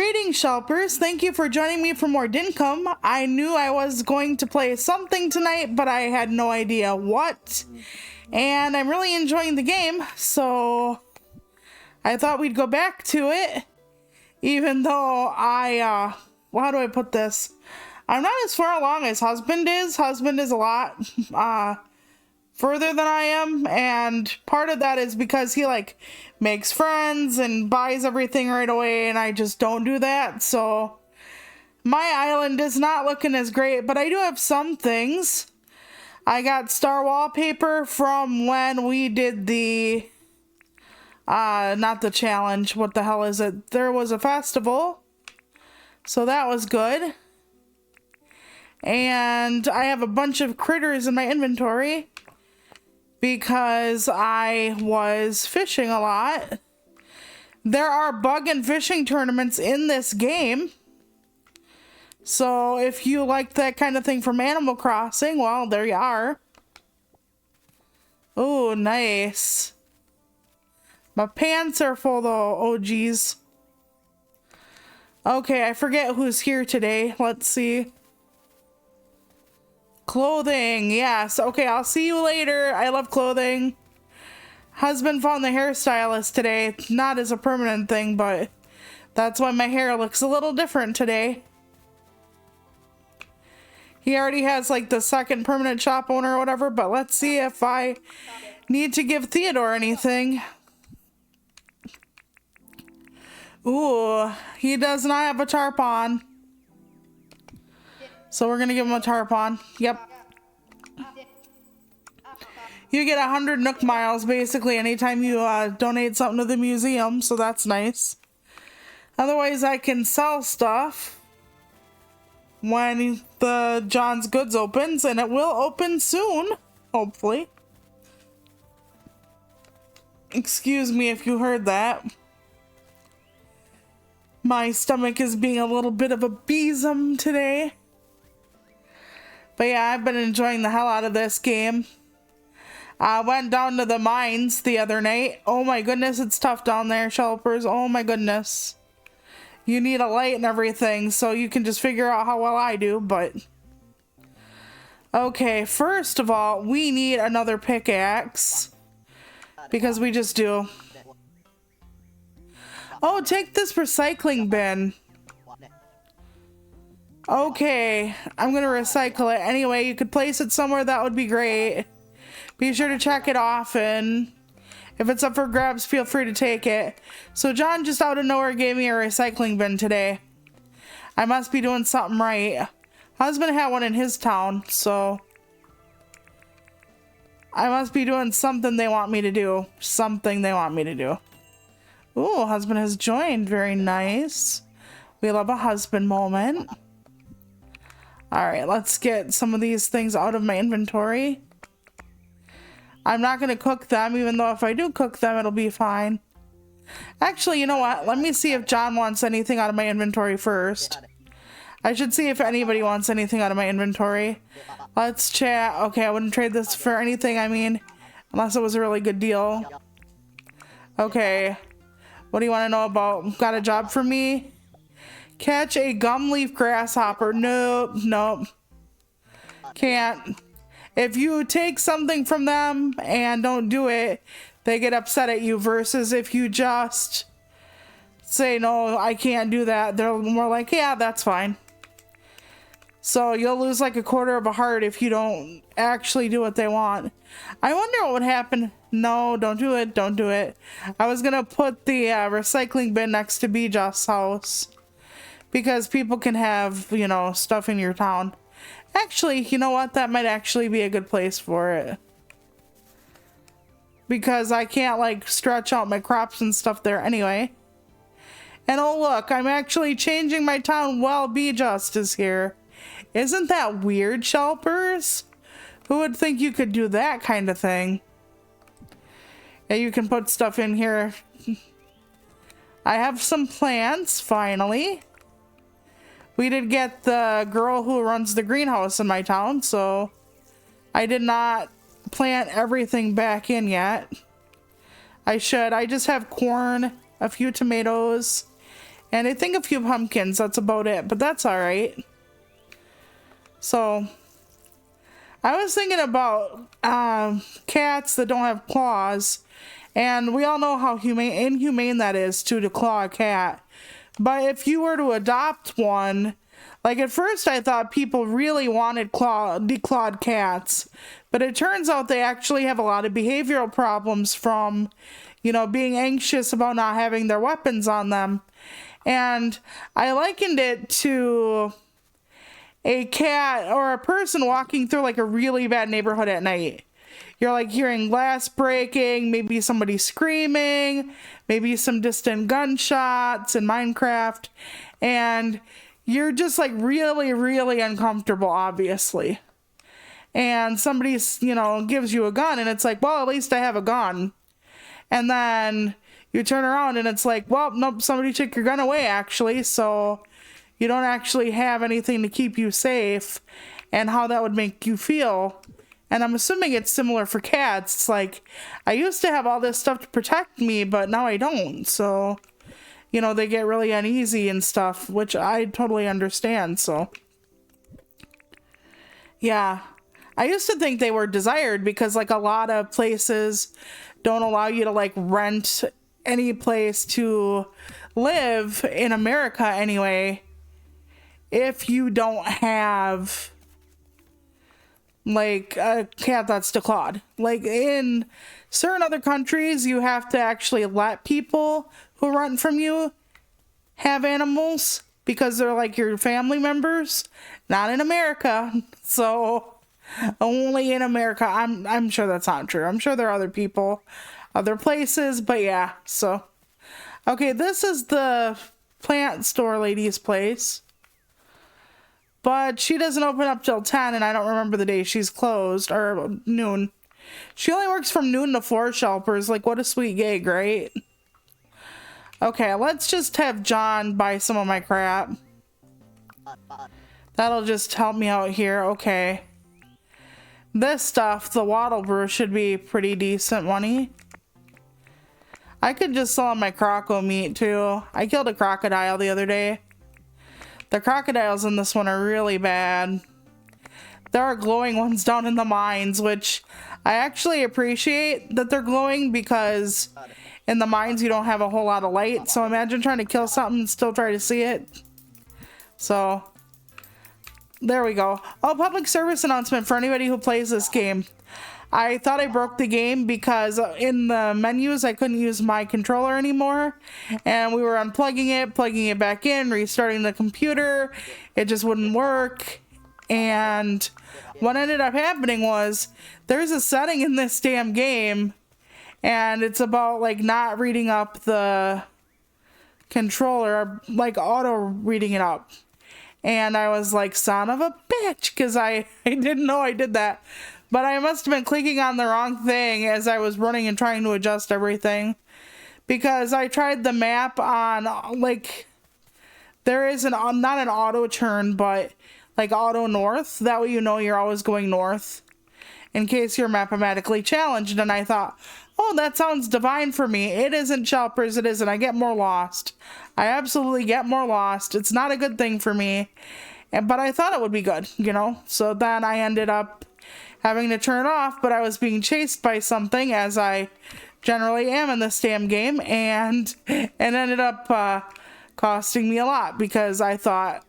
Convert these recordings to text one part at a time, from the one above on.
Greetings, Shelpers. Thank you for joining me for more Dinkum. I knew I was going to play something tonight, but I had no idea what. And I'm really enjoying the game, so I thought we'd go back to it. Even though how do I put this? I'm not as far along as Husband is. Husband is a lot further than I am, and part of that is because he like makes friends and buys everything right away, and I just don't do that. So my island is not looking as great, but I do have some things. I got star wallpaper from when we did the not the challenge, what the hell is it? There was a festival, so that was good. And I have a bunch of critters in my inventory because I was fishing a lot. There are bug and fishing tournaments in this game. So if you like that kind of thing from Animal Crossing, well, there you are. Oh, nice. My pants are full though. Oh, geez. Okay, I forget who's here today. Let's see. Clothing, yes. Okay, I'll see you later. I love clothing. Husband found the hairstylist today. Not as a permanent thing, but that's why my hair looks a little different today. He already has like the second permanent shop owner or whatever, but let's see if I need to give Theodore anything. Ooh, he does not have a tarp on. So we're gonna give him a tarp on. Yep. You get 100 Nook miles basically anytime you donate something to the museum, so that's nice. Otherwise, I can sell stuff when the John's Goods opens, and it will open soon, hopefully. Excuse me if you heard that. My stomach is being a little bit of a besom today. But yeah, I've been enjoying the hell out of this game. I went down to the mines the other night. Oh my goodness, it's tough down there, Shelpers. Oh my goodness. You need a light and everything, so you can just figure out how well I do, but... Okay, first of all, we need another pickaxe. Because we just do. Oh, take this recycling bin. Okay, I'm gonna recycle it. Anyway, you could place it somewhere, that would be great. Be sure to check it often. If it's up for grabs, feel free to take it. So John just out of nowhere gave me a recycling bin today. I must be doing something right. Husband had one in his town, so I must be doing something they want me to do. Something they want me to do. Ooh, husband has joined. Very nice. We love a husband moment. Alright, let's get some of these things out of my inventory. I'm not going to cook them, even though if I do cook them, it'll be fine. Actually, you know what? Let me see if John wants anything out of my inventory first. I should see if anybody wants anything out of my inventory. Let's chat. Okay, I wouldn't trade this for anything, I mean, unless it was a really good deal. Okay. What do you want to know about? Got a job for me? Catch a gumleaf grasshopper. Nope, nope. Can't. If you take something from them and don't do it, they get upset at you, versus if you just say, no, I can't do that, they're more like, yeah, that's fine. So you'll lose like a quarter of a heart if you don't actually do what they want. I wonder what would happen. No, don't do it. Don't do it. I was going to put the recycling bin next to Bijust's house. Because people can have, you know, stuff in your town. Actually, you know what? That might actually be a good place for it. Because I can't, like, stretch out my crops and stuff there anyway. And oh look, I'm actually changing my town while Bijust is here. Isn't that weird, Shelpers? Who would think you could do that kind of thing? Yeah, you can put stuff in here. I have some plants, finally. We did get the girl who runs the greenhouse in my town, so I did not plant everything back in yet. I should. I just have corn, a few tomatoes, And I think a few pumpkins, that's about it, but that's all right. So I was thinking about cats that don't have claws, and we all know how inhumane that is to claw a cat. But if you were to adopt one, like at first I thought people really wanted declawed cats, but it turns out they actually have a lot of behavioral problems from, you know, being anxious about not having their weapons on them. And I likened it to a cat or a person walking through like a really bad neighborhood at night. You're like hearing glass breaking, maybe somebody screaming, maybe some distant gunshots in Minecraft, and you're just like really, really uncomfortable, obviously. And somebody's, you know, gives you a gun and it's like, well, at least I have a gun. And then you turn around and it's like, well, nope, somebody took your gun away actually, so you don't actually have anything to keep you safe, and how that would make you feel. And I'm assuming it's similar for cats. It's like, I used to have all this stuff to protect me, but now I don't. So, you know, they get really uneasy and stuff, which I totally understand. So, yeah. I used to think they were desired because, like, a lot of places don't allow you to, like, rent any place to live in America anyway if you don't have like a cat that's declawed. Like in certain other countries, you have to actually let people who rent from you have animals because they're like your family members. Not in America. So only in America. I'm sure that's not true. I'm sure there are other people, other places, but yeah. So okay, this is the plant store lady's place. But she doesn't open up till 10, and I don't remember the day she's closed, or noon. She only works from noon to 4, Shelpers. Like, what a sweet gig, right? Okay, let's just have John buy some of my crap. That'll just help me out here. Okay. This stuff, the wattle brew, should be pretty decent money. I could just sell my croco meat, too. I killed a crocodile the other day. The crocodiles in this one are really bad. There are glowing ones down in the mines, which I actually appreciate that they're glowing because in the mines you don't have a whole lot of light. So imagine trying to kill something and still try to see it. So there we go. Oh, public service announcement for anybody who plays this game. I thought I broke the game because in the menus I couldn't use my controller anymore, and we were unplugging it, plugging it back in, restarting the computer. It just wouldn't work. And what ended up happening was there's a setting in this damn game, and it's about like not reading up the controller, like auto reading it up. And I was like, son of a bitch, because I didn't know I did that. But I must have been clicking on the wrong thing as I was running and trying to adjust everything. Because I tried the map on, like, there is not an auto turn, but like auto north. That way you know you're always going north in case you're mathematically challenged. And I thought, oh, that sounds divine for me. It isn't, Shelpers, it isn't. I get more lost. I absolutely get more lost. It's not a good thing for me. But I thought it would be good, you know? So then I ended up having to turn it off, but I was being chased by something, as I generally am in this damn game, and it ended up costing me a lot because I thought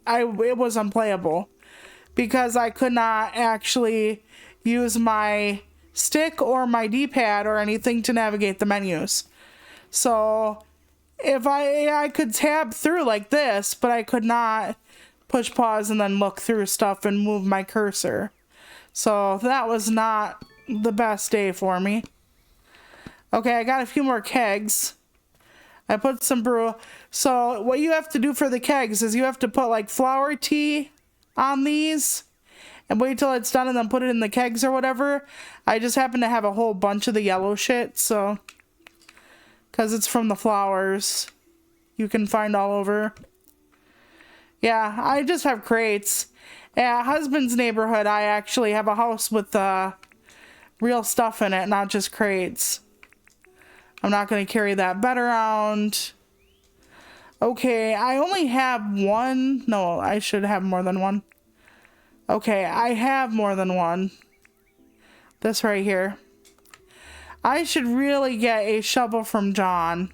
it was unplayable because I could not actually use my stick or my D-pad or anything to navigate the menus. So if I could tab through like this, but I could not push pause and then look through stuff and move my cursor. So that was not the best day for me. Okay, I got a few more kegs. I put some brew. So what you have to do for the kegs is you have to put like flower tea on these and wait till it's done and then put it in the kegs or whatever. I just happen to have a whole bunch of the yellow shit, so because it's from the flowers you can find all over. Yeah, I just have crates. At husband's neighborhood, I actually have a house with real stuff in it, not just crates. I'm not going to carry that bed around. Okay, I only have one. No, I should have more than one. Okay, I have more than one. This right here. I should really get a shovel from John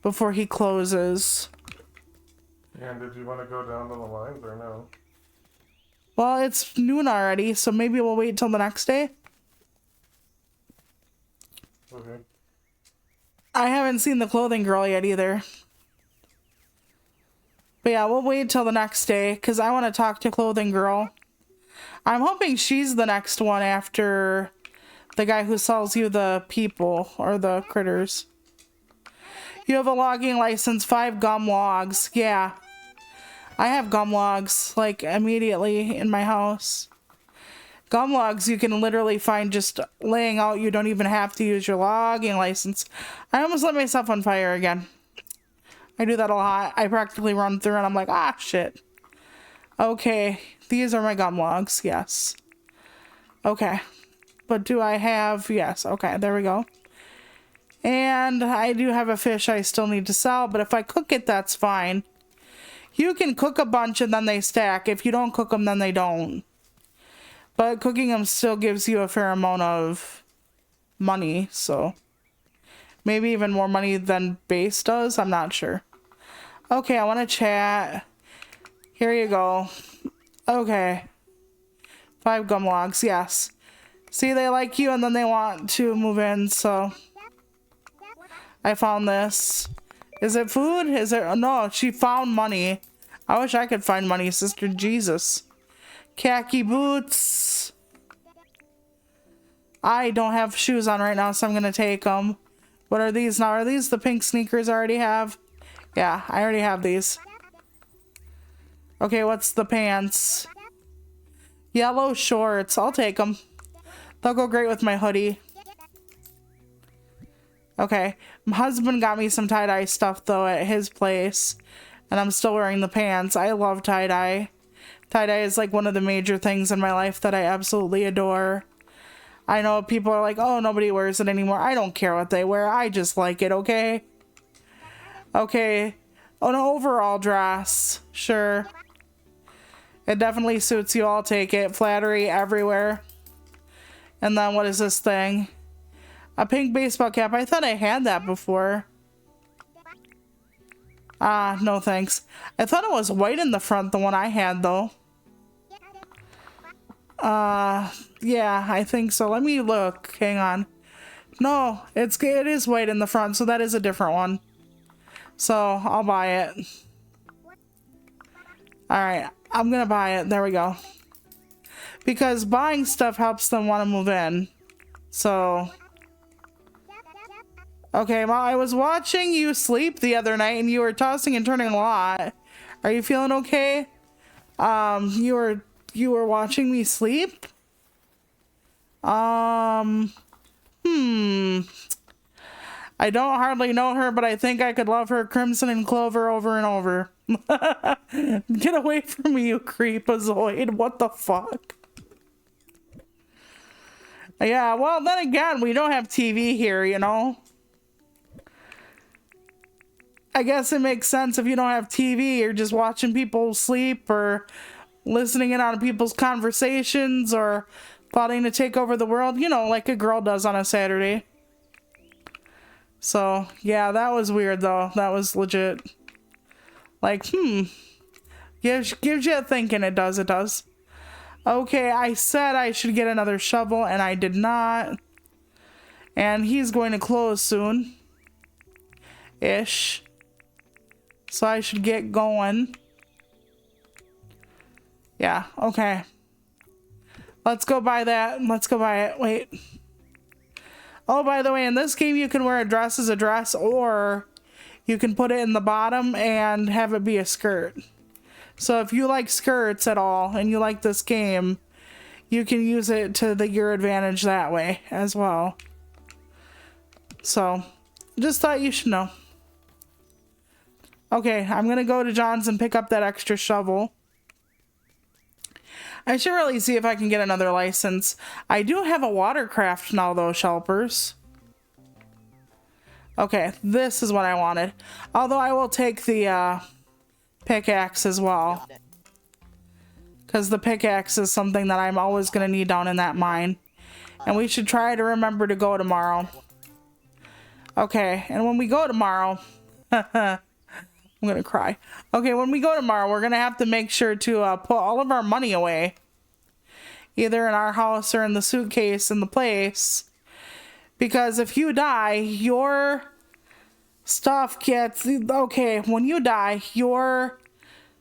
before he closes. And did you want to go down to the lines or no? Well, it's noon already, so maybe we'll wait till the next day. Okay. I haven't seen the clothing girl yet either. But yeah, we'll wait till the next day because I want to talk to clothing girl. I'm hoping she's the next one after the guy who sells you the people or the critters. You have a logging license, 5 gum logs. Yeah. I have gum logs, like, immediately in my house. Gum logs you can literally find just laying out. You don't even have to use your logging license. I almost lit myself on fire again. I do that a lot. I practically run through and I'm like, ah, shit. Okay, these are my gum logs, yes. Okay, but do I have, yes, okay, there we go. And I do have a fish I still need to sell, but if I cook it, that's fine. You can cook a bunch and then they stack. If you don't cook them, then they don't. But cooking them still gives you a fair amount of money, so. Maybe even more money than base does, I'm not sure. Okay, I want to chat. Here you go. Okay. 5 gum logs, yes. See, they like you and then they want to move in, so. I found this. Is it food? Is it? No, she found money. I wish I could find money, sister. Jesus. Khaki boots. I don't have shoes on right now, so I'm going to take them. What are these now? Are these the pink sneakers I already have? Yeah, I already have these. Okay, what's the pants? Yellow shorts. I'll take them. They'll go great with my hoodie. Okay. My husband got me some tie-dye stuff, though, at his place. And I'm still wearing the pants. I love tie-dye. Tie-dye is, like, one of the major things in my life that I absolutely adore. I know people are like, oh, nobody wears it anymore. I don't care what they wear. I just like it, okay? Okay. Oh, an overall dress. Sure. It definitely suits you. I'll take it. Flattery everywhere. And then what is this thing? A pink baseball cap. I thought I had that before. Ah, no thanks. I thought it was white in the front, the one I had, though. Yeah, I think so. Let me look. Hang on. No, it is white in the front, so that is a different one. So, I'll buy it. Alright, I'm gonna buy it. There we go. Because buying stuff helps them want to move in. So... Okay, well, I was watching you sleep the other night and you were tossing and turning a lot. Are you feeling okay? You were watching me sleep? I don't hardly know her, but I think I could love her Crimson and Clover over and over. Get away from me, you creepazoid. What the fuck? Yeah, well, then again, we don't have TV here, you know? I guess it makes sense if you don't have TV, you're just watching people sleep or listening in on people's conversations or plotting to take over the world, you know, like a girl does on a Saturday. So, yeah, that was weird, though. That was legit. Like, gives you a thinking. It does, it does. Okay, I said I should get another shovel, and I did not. And he's going to close soon. Ish. So I should get going. Yeah, okay. Let's go buy that. Let's go buy it. Wait. Oh, by the way, in this game, you can wear a dress as a dress, or you can put it in the bottom and have it be a skirt. So if you like skirts at all and you like this game, you can use it to your advantage that way as well. So, just thought you should know. Okay, I'm gonna go to John's and pick up that extra shovel. I should really see if I can get another license. I do have a watercraft now, though, Shelpers. Okay, this is what I wanted. Although I will take the pickaxe as well. Because the pickaxe is something that I'm always going to need down in that mine. And we should try to remember to go tomorrow. Okay, and when we go tomorrow... I'm going to cry. Okay, when we go tomorrow, we're going to have to make sure to put all of our money away. Either in our house or in the suitcase in the place. Because if you die, your stuff gets... Okay, when you die, your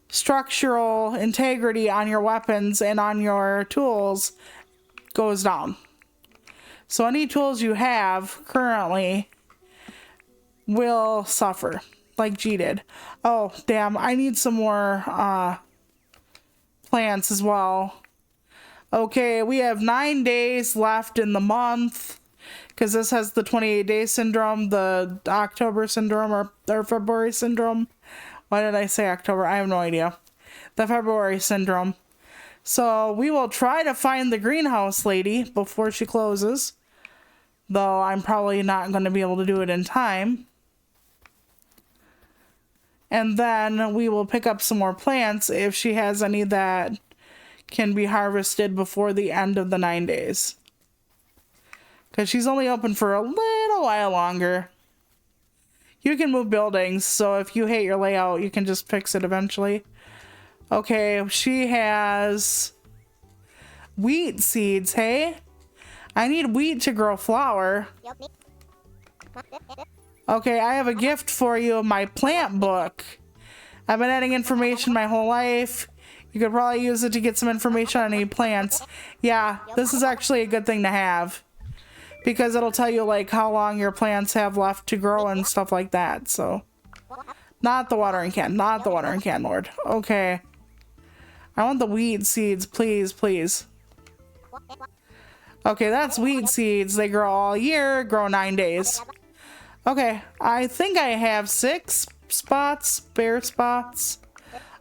structural integrity on your weapons and on your tools goes down. So any tools you have currently will suffer, like G did. Oh, damn, I need some more plants as well. Okay, we have 9 days left in the month, because this has the 28-day syndrome, the October syndrome, or February syndrome. Why did I say October? I have no idea. The February syndrome. So we will try to find the greenhouse lady before she closes. Though I'm probably not going to be able to do it in time. And then we will pick up some more plants if she has any that can be harvested before the end of the 9 days. Because she's only open for a little while longer. You can move buildings, so if you hate your layout, you can just fix it eventually. Okay, she has wheat seeds, hey? I need wheat to grow flour. Okay, I have a gift for you, my plant book. I've been adding information my whole life. You could probably use it to get some information on any plants. Yeah, this is actually a good thing to have. Because it'll tell you, like, how long your plants have left to grow and stuff like that, so. Not the watering can. Not the watering can, Lord. Okay. I want the wheat seeds, please, please. Okay, that's wheat seeds. They grow all year, grow 9 days. Okay, I think I have 6 spots, spare spots.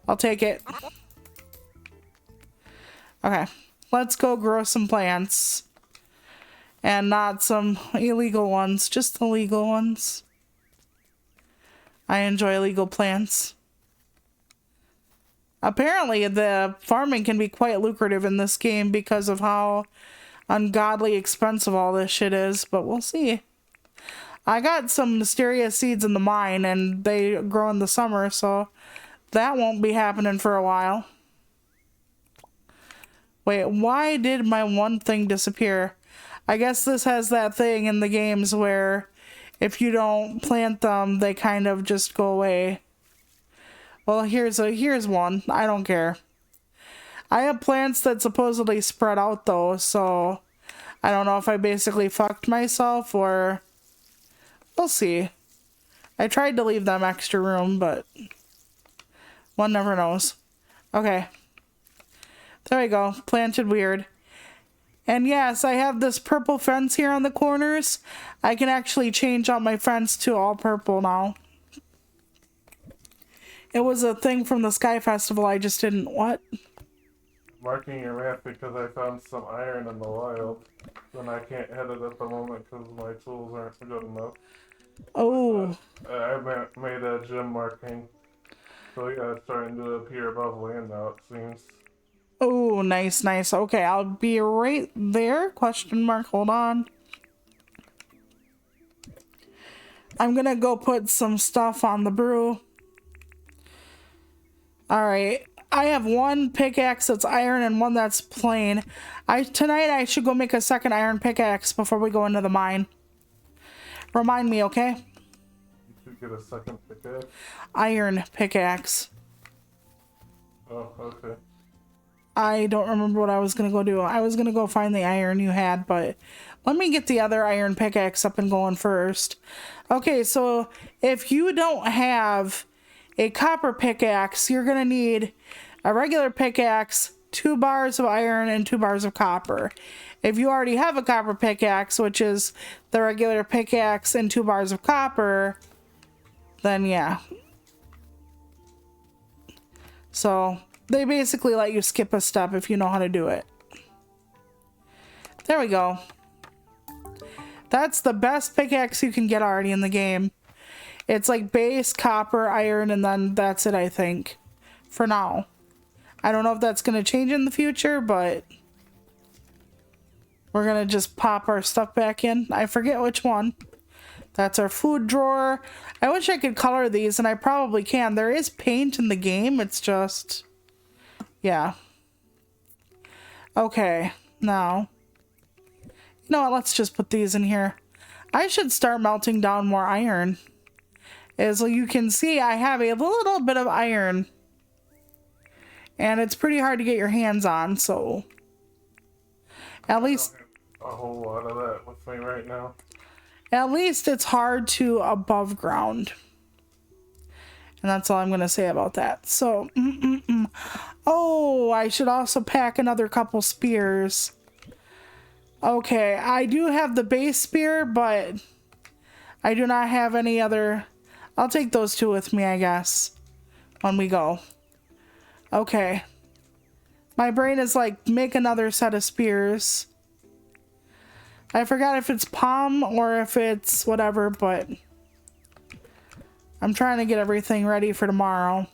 I'll take it. Okay, let's go grow some plants. And not some illegal ones, just the legal ones. I enjoy legal plants. Apparently, the farming can be quite lucrative in this game because of how ungodly expensive all this shit is, but we'll see. I got some mysterious seeds in the mine, and they grow in the summer, so that won't be happening for a while. Wait, why did my one thing disappear? I guess this has that thing in the games where if you don't plant them, they kind of just go away. Well, here's one. I don't care. I have plants that supposedly spread out though, so I don't know if I basically fucked myself or we'll see. I tried to leave them extra room, but one never knows. Okay. There we go. Planted weird. And yes, I have this purple fence here on the corners. I can actually change out my fence to all purple now. It was a thing from the Sky Festival, I just didn't... What? Marking your map because I found some iron in the wild. And I can't hit it at the moment because my tools aren't good enough. Oh. I made a gem marking. So yeah, it's starting to appear above land now, it seems. Oh, nice, nice. Okay, I'll be right there. Question mark, hold on. I'm gonna go put some stuff on the brew. Alright, I have one pickaxe that's iron and one that's plain. Tonight I should go make a second iron pickaxe before we go into the mine. Remind me, okay? You should get a second pickaxe. Iron pickaxe. Oh, okay. I don't remember what I was gonna go do. I was gonna go find the iron you had, but let me get the other iron pickaxe up and going first. Okay, so if you don't have a copper pickaxe, you're gonna need a regular pickaxe, 2 bars of iron, and 2 bars of copper. If you already have a copper pickaxe, which is the regular pickaxe and 2 bars of copper, then yeah. So they basically let you skip a step if you know how to do it. There we go. That's the best pickaxe you can get already in the game. It's like base, copper, iron, and then that's it, I think. For now. I don't know if that's going to change in the future, but we're going to just pop our stuff back in. I forget which one. That's our food drawer. I wish I could color these, and I probably can. There is paint in the game. It's just... yeah. Okay. Now... you know what? Let's just put these in here. I should start melting down more iron. As you can see, I have a little bit of iron. And it's pretty hard to get your hands on, so... at least... a whole lot of that with me right now. At least it's hard to above ground. And that's all I'm going to say about that. So, oh, I should also pack another couple spears. Okay, I do have the base spear, but I do not have any other... I'll take those two with me, I guess, when we go. Okay. My brain is like, make another set of spears. I forgot if it's palm or if it's whatever, but I'm trying to get everything ready for tomorrow.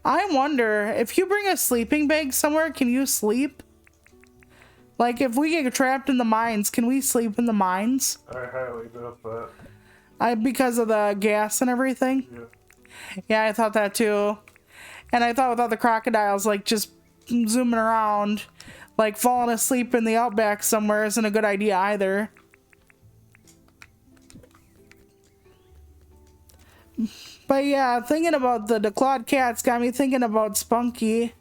I wonder, if you bring a sleeping bag somewhere, can you sleep? Like, if we get trapped in the mines, can we sleep in the mines? I highly doubt that. Because of the gas and everything? Yeah. Yeah, I thought that too. And I thought without the crocodiles, like, just zooming around, like, falling asleep in the outback somewhere isn't a good idea either. But yeah, thinking about the declawed cats got me thinking about Spunky.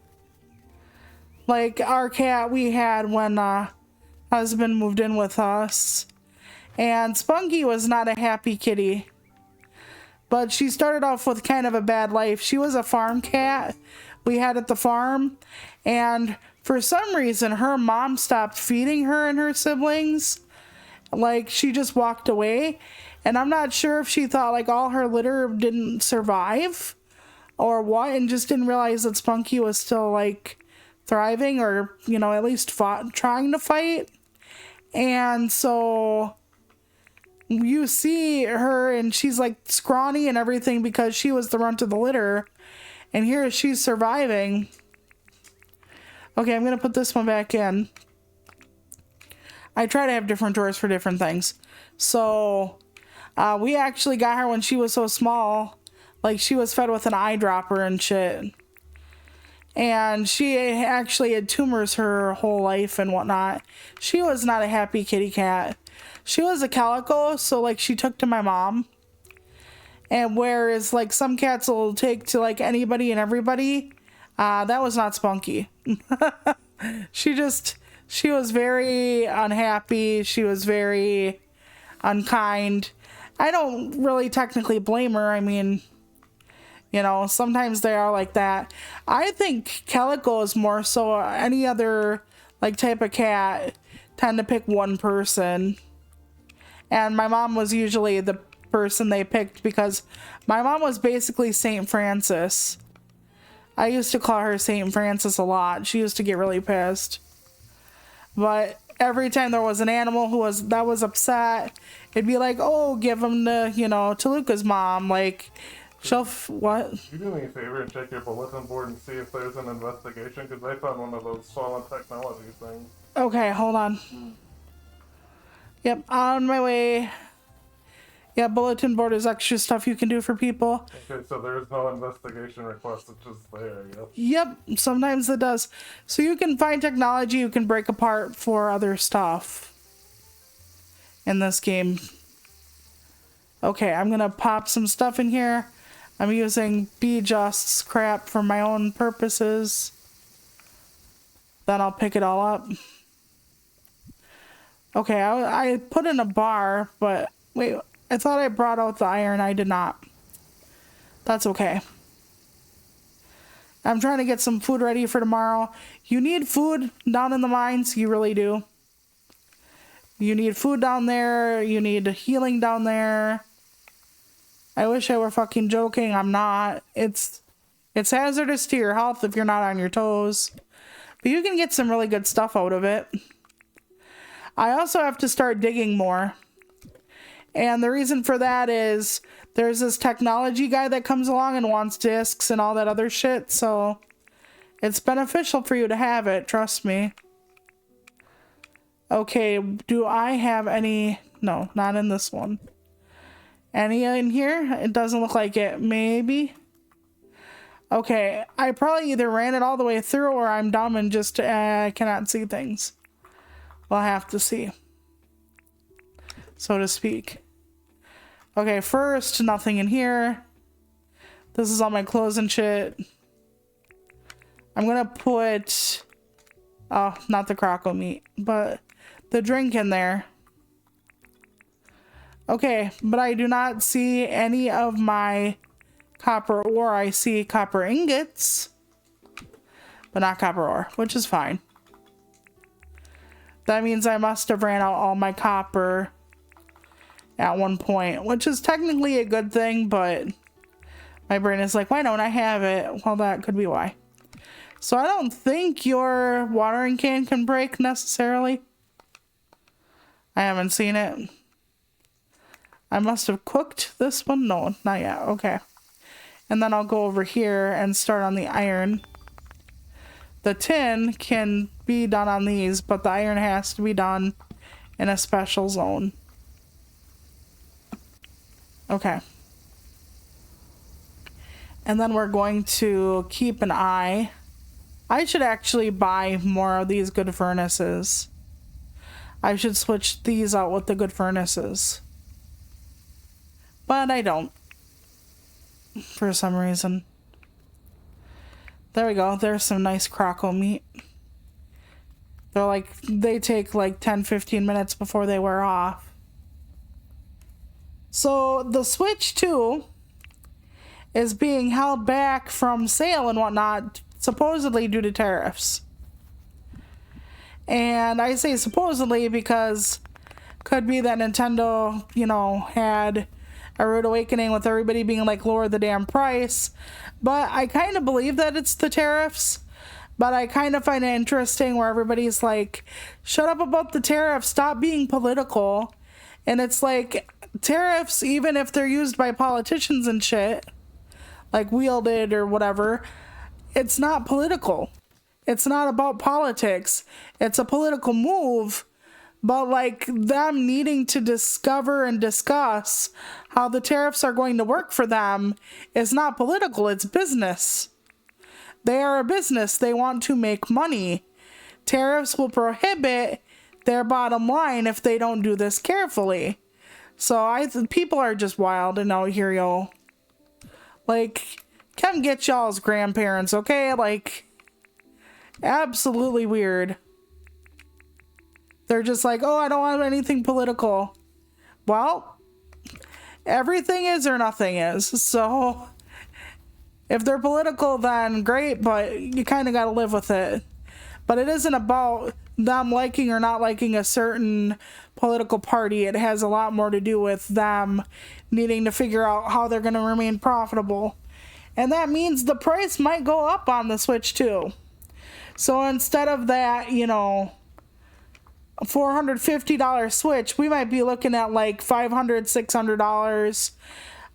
Like, our cat we had when husband moved in with us. And Spunky was not a happy kitty. But she started off with kind of a bad life. She was a farm cat we had at the farm. And for some reason, her mom stopped feeding her and her siblings. Like, she just walked away. And I'm not sure if she thought, like, all her litter didn't survive or what, and just didn't realize that Spunky was still, like, thriving or, you know, at least trying to fight. And so you see her and she's, like, scrawny and everything because she was the runt of the litter. And here she's surviving. Okay, I'm going to put this one back in. I try to have different drawers for different things. So... we actually got her when she was so small. Like, she was fed with an eyedropper and shit. And she actually had tumors her whole life and whatnot. She was not a happy kitty cat. She was a calico, so, like, she took to my mom. And whereas, like, some cats will take to, like, anybody and everybody, that was not Spunky. She was very unhappy. She was very unkind. I don't really technically blame her. I mean, you know, sometimes they are like that. I think calico is more so any other, like, type of cat tend to pick one person. And my mom was usually the person they picked because my mom was basically St. Francis. I used to call her St. Francis a lot. She used to get really pissed. But every time there was an animal that was upset, it'd be like, oh, give him to, you know, to Luca's mom. Like, what? You do me a favor and check your bulletin board and see if there's an investigation, because I found one of those fallen technology things. Okay, hold on. Yep, on my way. Yeah, bulletin board is extra stuff you can do for people. Okay, so there's no investigation request, it's just there, yep. Yep, sometimes it does. So you can find technology you can break apart for other stuff in this game. Okay, I'm gonna pop some stuff in here. I'm using Be Just's crap for my own purposes. Then I'll pick it all up. Okay, I put in a bar, but wait, I thought I brought out the iron. I did not. That's okay. I'm trying to get some food ready for tomorrow. You need food down in the mines. You really do. You need food down there. You need healing down there. I wish I were fucking joking. I'm not. It's hazardous to your health if you're not on your toes. But you can get some really good stuff out of it. I also have to start digging more. And the reason for that is there's this technology guy that comes along and wants discs and all that other shit. So it's beneficial for you to have it. Trust me. Okay, do I have any? No, not in this one. Any in here? It doesn't look like it. Maybe. Okay, I probably either ran it all the way through or I'm dumb and just I cannot see things. We'll have to see, so to speak. Okay, first, nothing in here. This is all my clothes and shit. I'm gonna put, oh, not the croco meat, but the drink in there. Okay, but I do not see any of my copper ore. I see copper ingots, but not copper ore, which is fine. That means I must have ran out all my copper at one point, which is technically a good thing, but my brain is like, why don't I have it? Well, that could be why. So I don't think your watering can break necessarily. I haven't seen it. I must have cooked this one. No, not yet. Okay. And then I'll go over here and start on the iron. The tin can be done on these, but the iron has to be done in a special zone. Okay. And then we're going to keep an eye. I should actually buy more of these good furnaces. I should switch these out with the good furnaces. But I don't. For some reason. There we go. There's some nice croco meat. They take like 10-15 minutes before they wear off. So the Switch 2 is being held back from sale and whatnot, supposedly due to tariffs. And I say supposedly because could be that Nintendo, had a rude awakening with everybody being like, lower the damn price. But I kind of believe that it's the tariffs. But I kind of find it interesting where everybody's like, shut up about the tariffs, stop being political. And it's like, tariffs, even if they're used by politicians and shit, like wielded or whatever, it's not political. It's not about politics. It's a political move. But like them needing to discover and discuss how the tariffs are going to work for them is not political, it's business. They are a business. They want to make money. Tariffs will prohibit their bottom line if they don't do this carefully. So people are just wild and out here, yo. Like, come get y'all's grandparents, okay? Like, absolutely weird. They're just like, oh, I don't want anything political. Well, everything is or nothing is. So if they're political, then great, but you kind of got to live with it. But it isn't about them liking or not liking a certain political party. It has a lot more to do with them needing to figure out how they're going to remain profitable. And that means the price might go up on the Switch too. So instead of that, $450 Switch, we might be looking at like $500, $600.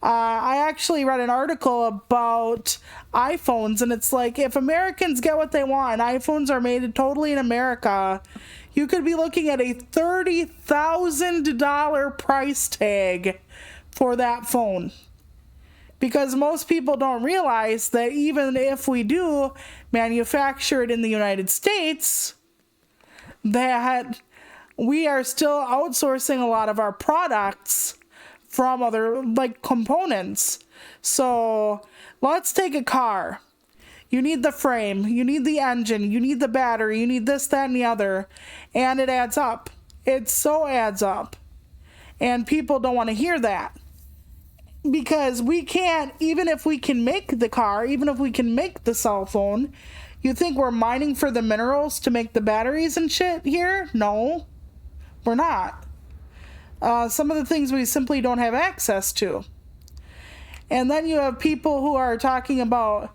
I actually read an article about iPhones, and it's like, if Americans get what they want, iPhones are made totally in America, you could be looking at a $30,000 price tag for that phone. Because most people don't realize that even if we do manufacture it in the United States, that we are still outsourcing a lot of our products from other components. So let's take a car. You need the frame, you need the engine, you need the battery, you need this, that, and the other. And it adds up. It so adds up. And people don't want to hear that. Because we can't, even if we can make the car, even if we can make the cell phone, you think we're mining for the minerals to make the batteries and shit here? No, we're not. Some of the things we simply don't have access to. And then you have people who are talking about,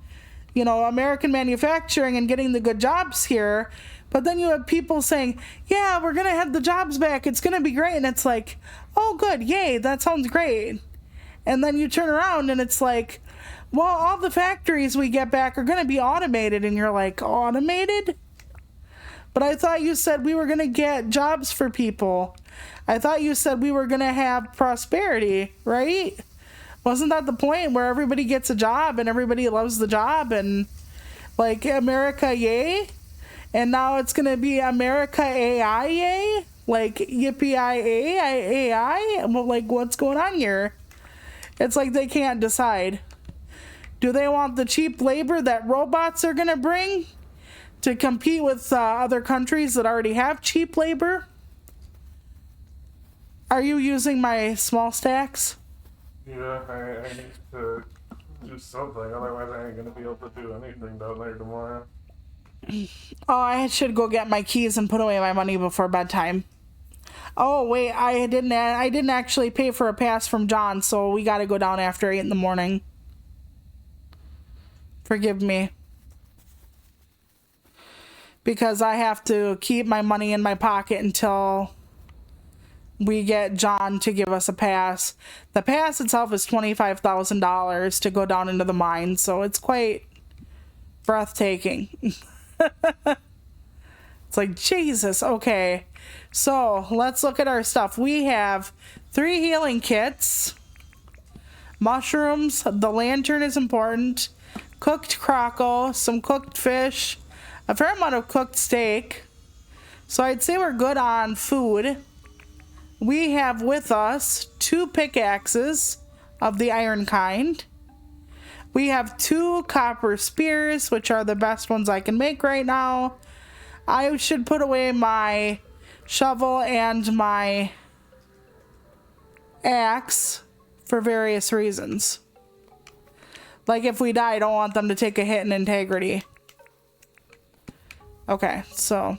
American manufacturing and getting the good jobs here, But then you have people saying, yeah, we're going to have the jobs back. It's going to be great. And it's like, oh, good. Yay. That sounds great. And then you turn around and it's like, well, all the factories we get back are going to be automated. And you're like, automated? But I thought you said we were going to get jobs for people. I thought you said we were going to have prosperity, right? Wasn't that the point where everybody gets a job and everybody loves the job and like America, yay? And now it's going to be America AI, yay? Like yippee-i-a, AI? Like what's going on here? It's like they can't decide. Do they want the cheap labor that robots are going to bring to compete with other countries that already have cheap labor? Are you using my small stacks? Yeah, I need to do something, otherwise I ain't gonna be able to do anything down there tomorrow. Oh, I should go get my keys and put away my money before bedtime. Oh wait, I didn't actually pay for a pass from John, so we gotta go down after 8 in the morning. Forgive me. Because I have to keep my money in my pocket until we get John to give us a pass. The pass itself is $25,000 to go down into the mine, so it's quite breathtaking. It's like, Jesus, okay. So, let's look at our stuff. We have 3 healing kits, mushrooms, the lantern is important, cooked croco, some cooked fish, a fair amount of cooked steak. So I'd say we're good on food. We have with us 2 pickaxes of the iron kind. We have 2 copper spears, which are the best ones I can make right now. I should put away my shovel and my axe for various reasons. Like if we die, I don't want them to take a hit in integrity. Okay, so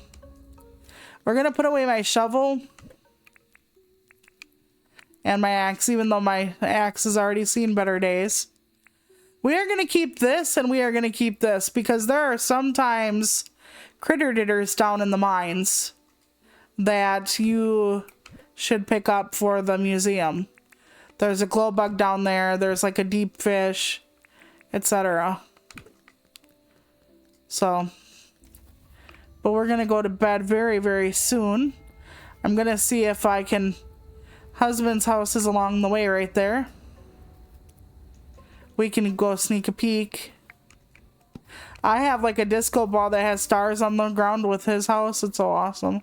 we're gonna put away my shovel and my axe, even though my axe has already seen better days. We are going to keep this and we are going to keep this because there are sometimes critter didders down in the mines that you should pick up for the museum. There's a glow bug down there. There's like a deep fish, etc. So, but we're going to go to bed very, very soon. I'm going to see if I can... Husband's house is along the way right there. We can go sneak a peek. I have like a disco ball that has stars on the ground with his house. It's so awesome.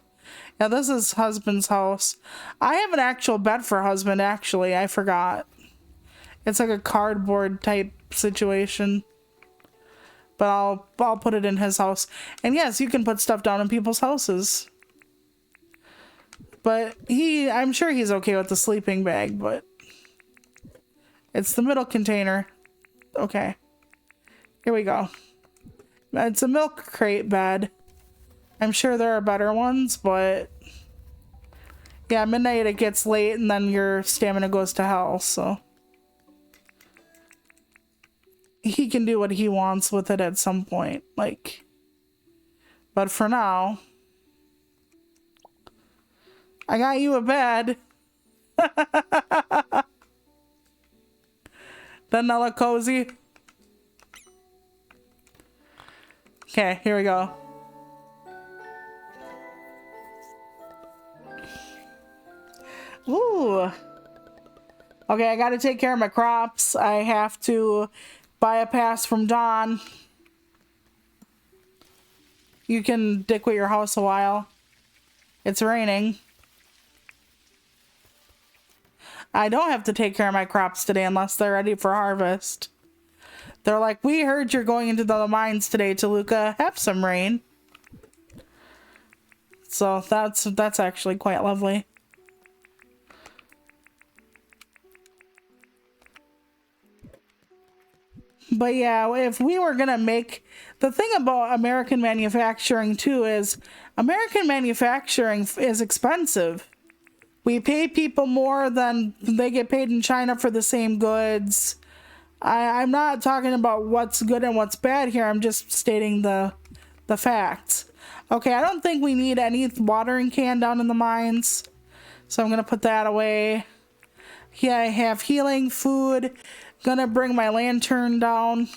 Yeah, this is husband's house. I have an actual bed for husband, actually. I forgot. It's like a cardboard type situation. But I'll put it in his house. And yes, you can put stuff down in people's houses. But I'm sure he's okay with the sleeping bag, but it's the middle container. Okay. Here we go. It's a milk crate bed. I'm sure there are better ones, but yeah, midnight it gets late and then your stamina goes to hell, so he can do what he wants with it at some point, like, but for now, I got you a bed. Doesn't that look cozy? Okay, here we go. Ooh. Okay, I gotta take care of my crops. I have to buy a pass from Don. You can dick with your house a while. It's raining. I don't have to take care of my crops today unless they're ready for harvest. They're like, we heard you're going into the mines today, Toluca. Have some rain. So that's actually quite lovely. But yeah, if we were gonna make... The thing about American manufacturing too is American manufacturing is expensive. We pay people more than they get paid in China for the same goods. I'm not talking about what's good and what's bad here. I'm just stating the facts. Okay, I don't think we need any watering can down in the mines. So I'm going to put that away. Yeah, I have healing, food. Gonna bring my lantern down.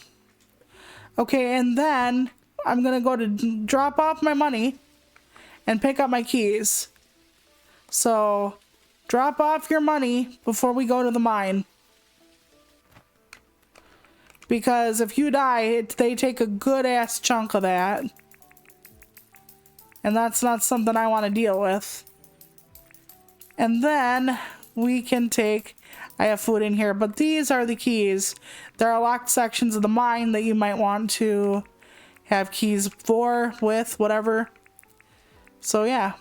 Okay, and then I'm going to go to drop off my money and pick up my keys. So drop off your money before we go to the mine. Because if you die, they take a good ass chunk of that. And that's not something I want to deal with. And then we can take, I have food in here, but these are the keys. There are locked sections of the mine that you might want to have keys for, with, whatever. So yeah.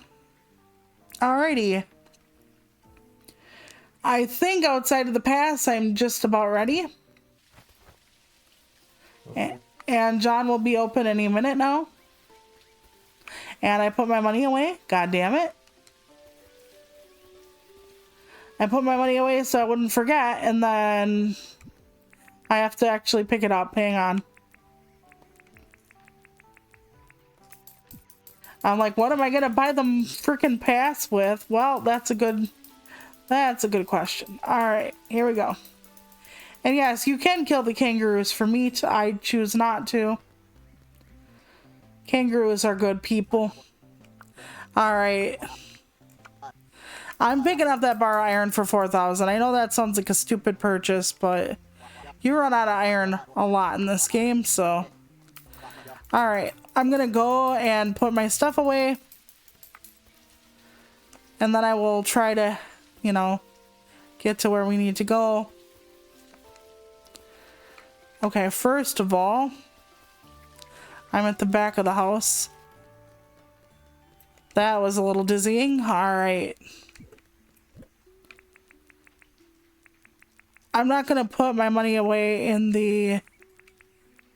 Alrighty. I think outside of the pass, I'm just about ready. And John will be open any minute now. And I put my money away. God damn it. I put my money away so I wouldn't forget. And then I have to actually pick it up. Hang on. I'm like, what am I going to buy the freaking pass with? Well, that's a good question. All right, here we go. And yes, you can kill the kangaroos for meat. I choose not to. Kangaroos are good people. All right. I'm picking up that bar iron for 4,000. I know that sounds like a stupid purchase, but you run out of iron a lot in this game, so. All right, I'm gonna go and put my stuff away. And then I will try to, you know, get to where we need to go. Okay, first of all, I'm at the back of the house. That was a little dizzying. All right. I'm not going to put my money away in the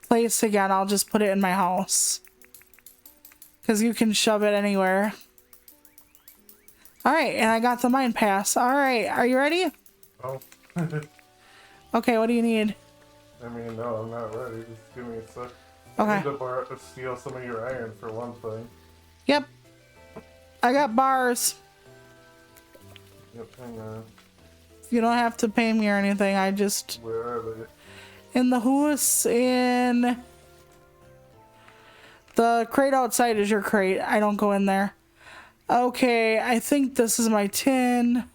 place again. I'll just put it in my house. Because you can shove it anywhere. All right, and I got the mine pass. All right, are you ready? Oh. Okay, what do you need? I mean, no, I'm not ready. Just give me a sec. Okay. I need to steal some of your iron for one thing. Yep. I got bars. Yep, hang on. You don't have to pay me or anything. I just... Where are they? In the house, in... The crate outside is your crate. I don't go in there. Okay, I think this is my tin.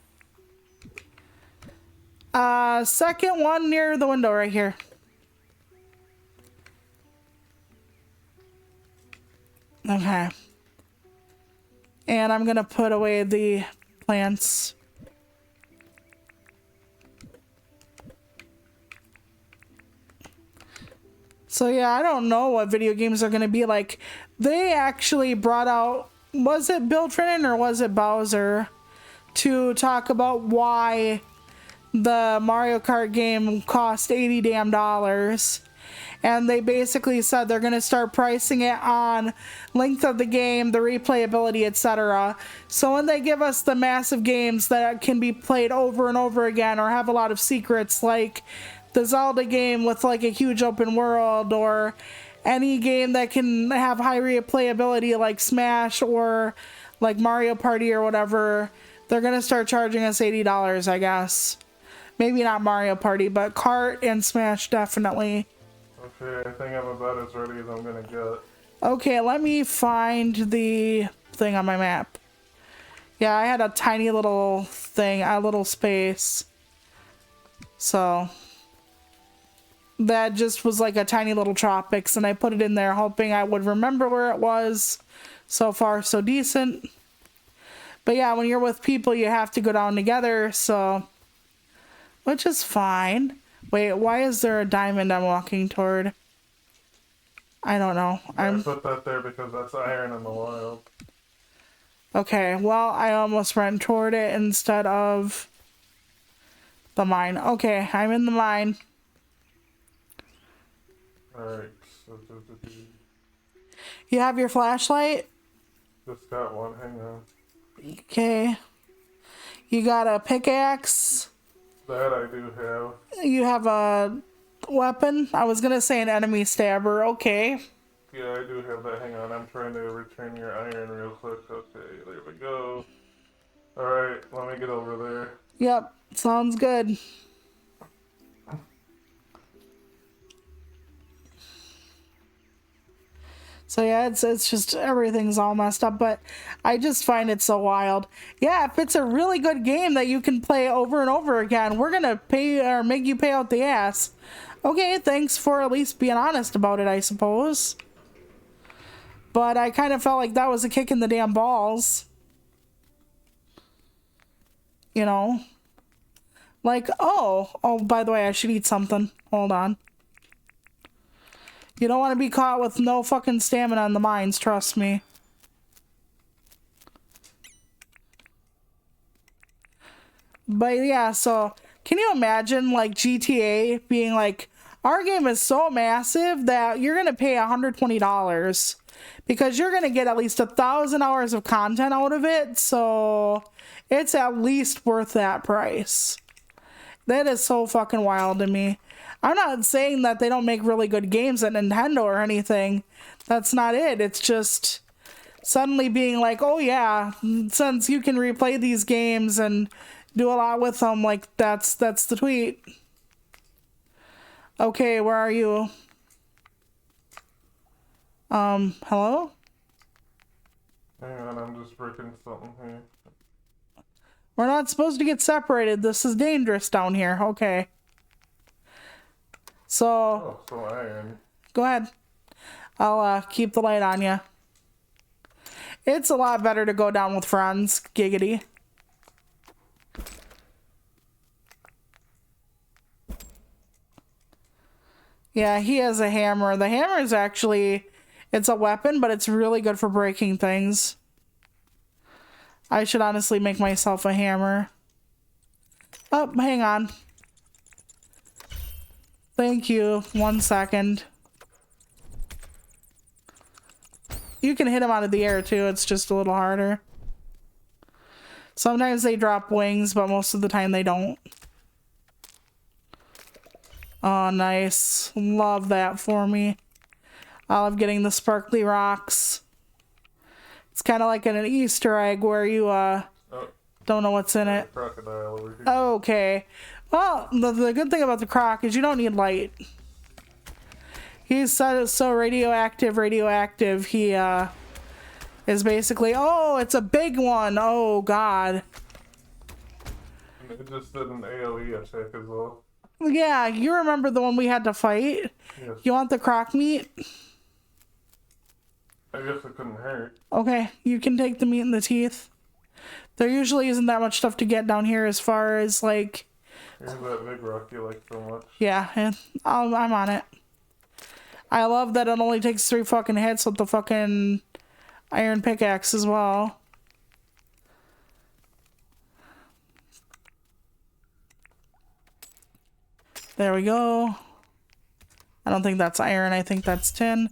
Second one near the window right here. Okay. And I'm gonna put away the plants. So yeah, I don't know what video games are gonna be like. They actually brought out, was it Bill Trinen or was it Bowser, to talk about why the Mario Kart game cost $80 damn. And they basically said they're going to start pricing it on length of the game, the replayability, etc. So when they give us the massive games that can be played over and over again or have a lot of secrets, like the Zelda game with like a huge open world, or any game that can have high replayability like Smash or like Mario Party or whatever, they're going to start charging us $80, I guess. Maybe not Mario Party, but Kart and Smash definitely. Okay, I think I'm about as ready as I'm gonna get. Okay, let me find the thing on my map. Yeah, I had a tiny little thing, a little space. So that just was like a tiny little tropics, and I put it in there hoping I would remember where it was. So far, so decent. But yeah, when you're with people, you have to go down together, so... Which is fine. Wait, why is there a diamond I'm walking toward? I don't know. I put that there because that's iron in the wild. Okay, well, I almost ran toward it instead of the mine. Okay, I'm in the mine. Alright, so You have your flashlight? just got one, hang on. Okay. You got a pickaxe? That I do have. You have a weapon? I was gonna say an enemy stabber. Okay. Yeah, I do have that. Hang on, I'm trying to return your iron real quick. Okay, there we go. Alright, let me get over there. Yep, sounds good. So yeah, it's just everything's all messed up, but I just find it so wild. Yeah, if it's a really good game that you can play over and over again, we're gonna pay or make you pay out the ass. Okay, thanks for at least being honest about it, I suppose. But I kind of felt like that was a kick in the damn balls. You know? Like, oh, by the way, I should eat something. Hold on. You don't want to be caught with no fucking stamina in the mines, trust me. But yeah, so can you imagine like GTA being like, our game is so massive that you're going to pay $120 because you're going to get at least 1,000 hours of content out of it. So it's at least worth that price. That is so fucking wild to me. I'm not saying that they don't make really good games at Nintendo or anything. That's not it. It's just suddenly being like, oh yeah, since you can replay these games and do a lot with them, like that's the tweet. Okay, where are you? Hello? Hang on, I'm just breaking something here. We're not supposed to get separated. This is dangerous down here. Okay. So, Oh, so iron. go ahead. I'll keep the light on you. It's a lot better to go down with friends. Giggity. Yeah, he has a hammer. The hammer is actually, it's a weapon, but it's really good for breaking things. I should honestly make myself a hammer. Oh, hang on. Thank you. 1 second. You can hit him out of the air too. It's just a little harder. Sometimes they drop wings, but most of the time they don't. Oh, nice. Love that for me. I love getting the sparkly rocks. It's kind of like an Easter egg where you don't know what's in it. Crocodile over here. Okay. Well, the good thing about the croc is you don't need light. He's so radioactive. He is basically, oh, it's a big one. Oh, God. And it just did an AoE attack as well. Yeah, you remember the one we had to fight? Yes. You want the croc meat? I guess it couldn't hurt. Okay, you can take the meat and the teeth. There usually isn't that much stuff to get down here as far as, like... Here's that big rock you like so much. Yeah, and I'm on it. I love that it only takes 3 fucking hits with the fucking iron pickaxe as well. There we go. I don't think that's iron. I think that's tin.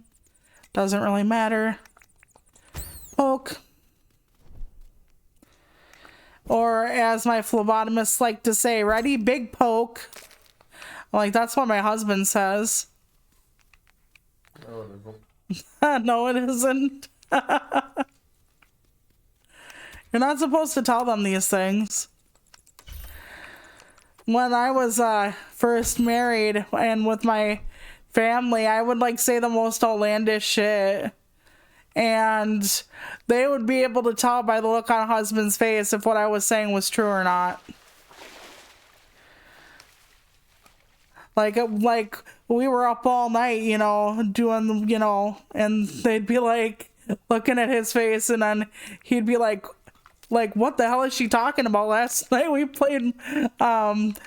Doesn't really matter. Poke. Or as my phlebotomists like to say, ready? Big poke. Like, that's what my husband says. No, it isn't. No, it isn't. You're not supposed to tell them these things. When I was first married and with my family, I would like say the most outlandish shit. And they would be able to tell by the look on husband's face if what I was saying was true or not. Like we were up all night, you know, doing, you know, and they'd be like looking at his face, and then he'd be like, what the hell is she talking about? Last night we played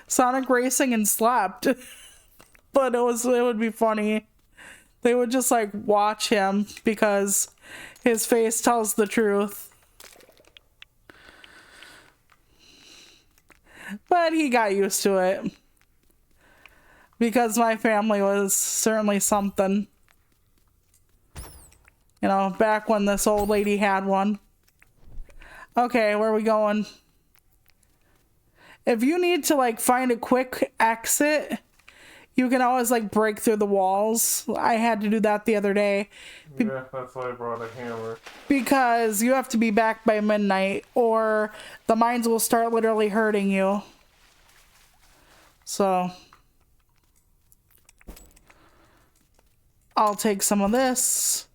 Sonic Racing and slept. But it would be funny. They would just like watch him because his face tells the truth. But he got used to it. Because my family was certainly something. You know, back when this old lady had one. Okay, where are we going? If you need to like find a quick exit, You can always like break through the walls. I had to do that the other day Yeah, that's why I brought a hammer. because you have to be back by midnight or the mines will start literally hurting you. So I'll take some of this.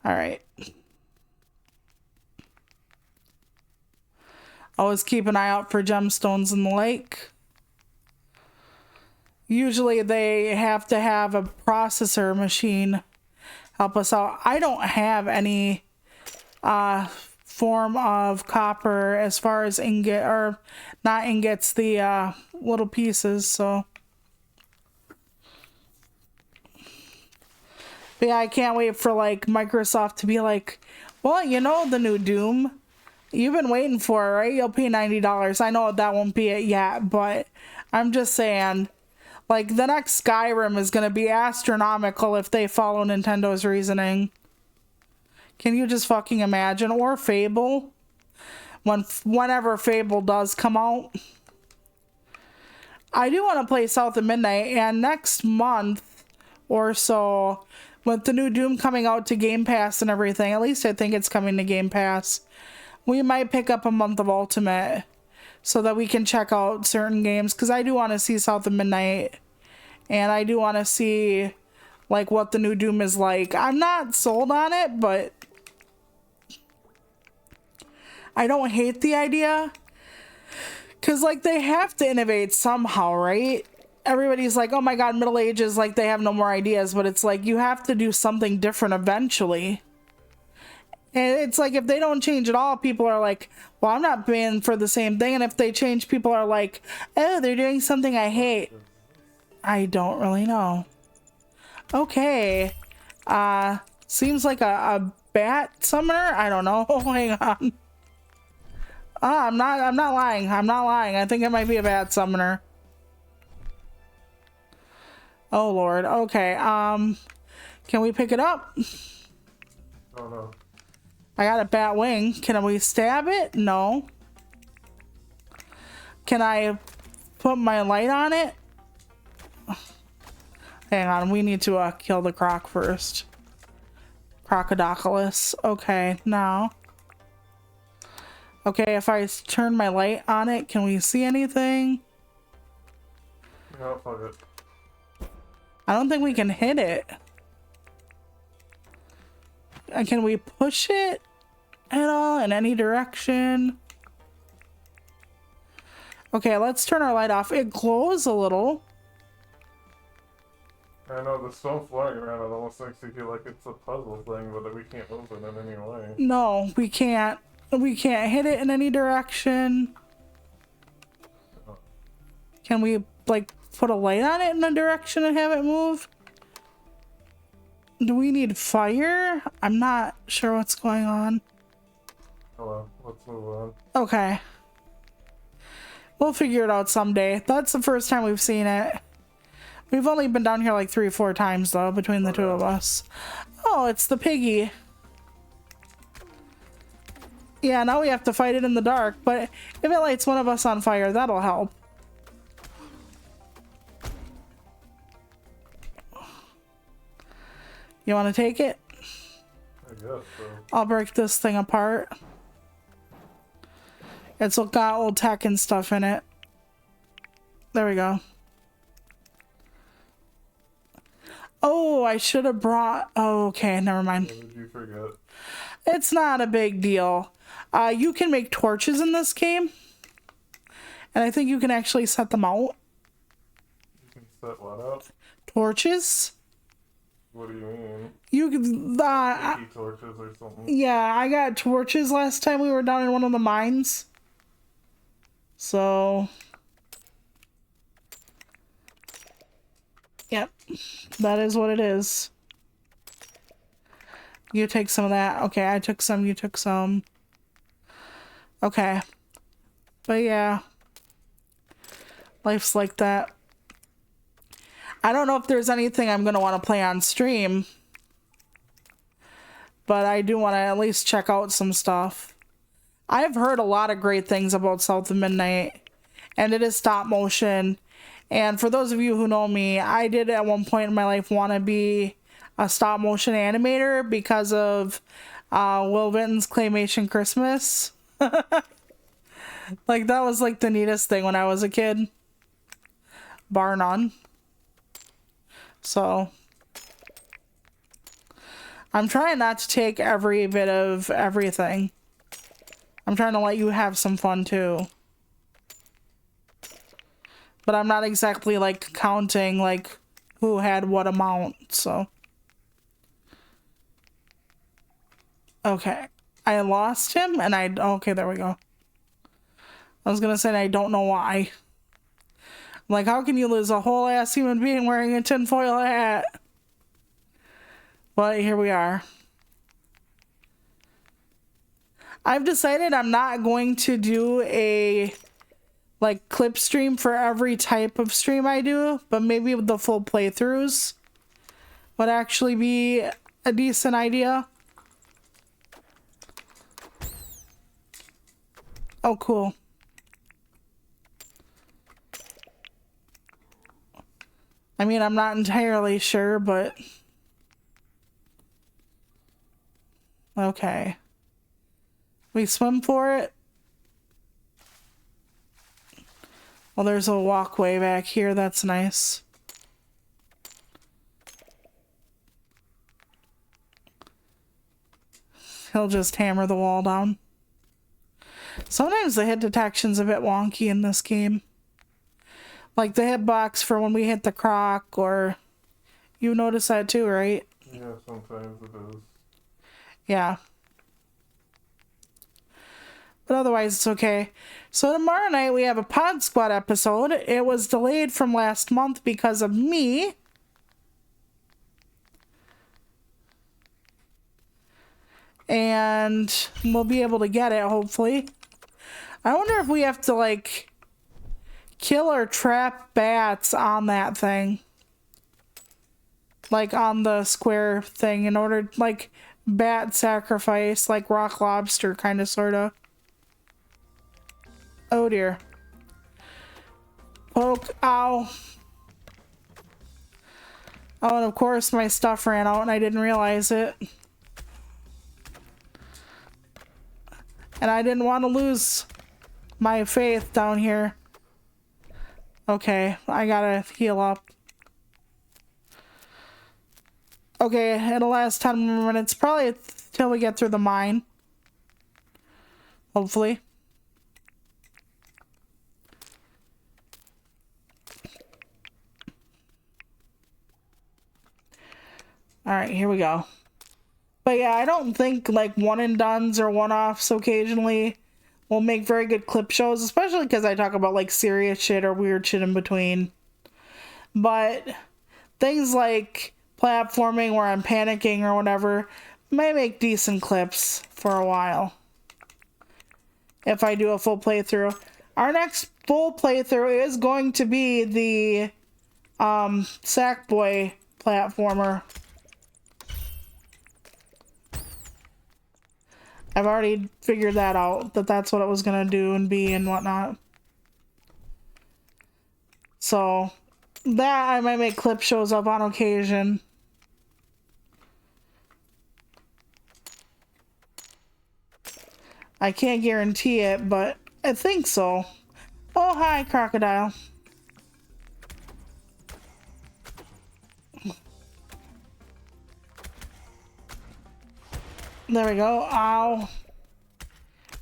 All right. Always keep an eye out for gemstones in the lake. Usually they have to have a processor machine help us out. I don't have any form of copper as far as ingot, or not ingots, the little pieces, so. But yeah, I can't wait for like Microsoft to be like, well, you know, the new Doom, you've been waiting for it, right? You'll pay $90. I know that won't be it yet, but I'm just saying, like, the next Skyrim is going to be astronomical if they follow Nintendo's reasoning. Can you just fucking imagine? Or Fable. Whenever Fable does come out. I do want to play South of Midnight, and next month or so, with the new Doom coming out to Game Pass and everything, at least I think it's coming to Game Pass, we might pick up a month of Ultimate so that we can check out certain games, because I do want to see South of Midnight, and I do want to see like what the new Doom is like. I'm not sold on it, but I don't hate the idea, because like they have to innovate somehow, right? Everybody's like, oh my god, Middle Ages, like they have no more ideas, but it's like you have to do something different eventually. And it's like if they don't change at all, people are like, well, I'm not paying for the same thing. And if they change, people are like, oh, they're doing something I hate. I don't really know. Okay. Seems like a bat summoner. I don't know. Hang on. I'm not lying. I'm not lying. I think it might be a bat summoner. Oh Lord. Okay. Can we pick it up? Oh no. I got a bat wing. Can we stab it? No. Can I put my light on it? Hang on, we need to kill the croc first. Crocodilus. Okay, now. Okay, if I turn my light on it, can we see anything? No, fuck it. I don't think we can hit it. And can we push it at all in any direction? Okay, let's turn our light off. It glows a little. I know the stone flying around, it almost makes me feel like it's a puzzle thing, but that we can't move it in any way. No, we can't. We can't hit it in any direction. Can we, like, put a light on it in a direction and have it move? Do we need fire? I'm not sure what's going on. Oh well, let's move on. Okay. We'll figure it out someday. That's the first time we've seen it. We've only been down here like 3 or 4 times, though, between the two of us. Oh, it's the piggy. Yeah, now we have to fight it in the dark, but if it lights one of us on fire, that'll help. You want to take it? I guess so. I'll break this thing apart. It's got old tech and stuff in it. There we go. Oh, I should have brought... Oh, okay, never mind. What did you forget? It's not a big deal. You can make torches in this game. And I think you can actually set them out. You can set what up? Torches? What do you mean? You can... Sticky torches or something? Yeah, I got torches last time we were down in one of the mines. So... Yep. That is what it is. You take some of that. Okay, I took some, you took some. Okay. But yeah. Life's like that. I don't know if there's anything I'm going to want to play on stream. But I do want to at least check out some stuff. I've heard a lot of great things about South of Midnight. and it is stop motion. And for those of you who know me, I did at one point in my life want to be a stop motion animator because of Will Vinton's Claymation Christmas. Like, that was like the neatest thing when I was a kid. Bar none. So I'm trying not to take every bit of everything. I'm trying to let you have some fun too. But I'm not exactly like counting like who had what amount, so. Okay. I lost him and okay, there we go. I was gonna say I don't know why. Like, how can you lose a whole ass human being wearing a tinfoil hat? But here we are. I've decided I'm not going to do a like clip stream for every type of stream I do, but maybe the full playthroughs would actually be a decent idea. Oh, cool. I mean, I'm not entirely sure, but okay. We swim for it. Well, there's a walkway back here. That's nice. He'll just hammer the wall down. Sometimes the hit detection's a bit wonky in this game. Like the hitbox for when we hit the croc, or... You notice that too, right? Yeah, sometimes it is. Yeah. But otherwise, it's okay. So tomorrow night, we have a Pod Squad episode. It was delayed from last month because of me. And we'll be able to get it, hopefully. I wonder if we have to, like, kill or trap bats on that thing. Like, on the square thing in order, like, bat sacrifice, like rock lobster, kind of, sort of. Oh dear. Poke. Ow. Oh, and of course my stuff ran out and I didn't realize it. And I didn't want to lose my faith down here. Okay, I gotta heal up. Okay, it'll last 10 more minutes, probably till we get through the mine. Hopefully. Alright, here we go. But yeah, I don't think like one and dones or one-offs occasionally will make very good clip shows, especially because I talk about like serious shit or weird shit in between. But things like platforming where I'm panicking or whatever may make decent clips for a while. If I do a full playthrough. Our next full playthrough is going to be the Sackboy platformer. I've already figured that out, that that's what it was gonna do and be and whatnot. So, that I might make clip shows up on occasion. I can't guarantee it, but I think so. Oh, hi, crocodile. There we go. Ow.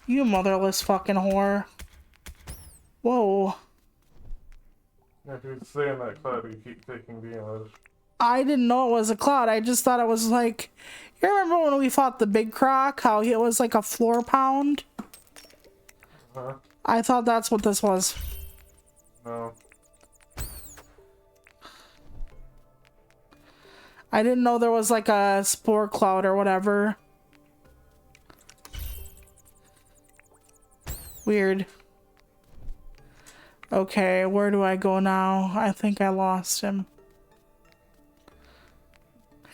You motherless fucking whore. Whoa. If you stay in that cloud, you keep taking damage. I didn't know it was a cloud. I just thought it was like... You remember when we fought the big croc? How it was like a floor pound? Huh? I thought that's what this was. No. I didn't know there was like a spore cloud or whatever. Weird. Okay, where do I go now? I think I lost him.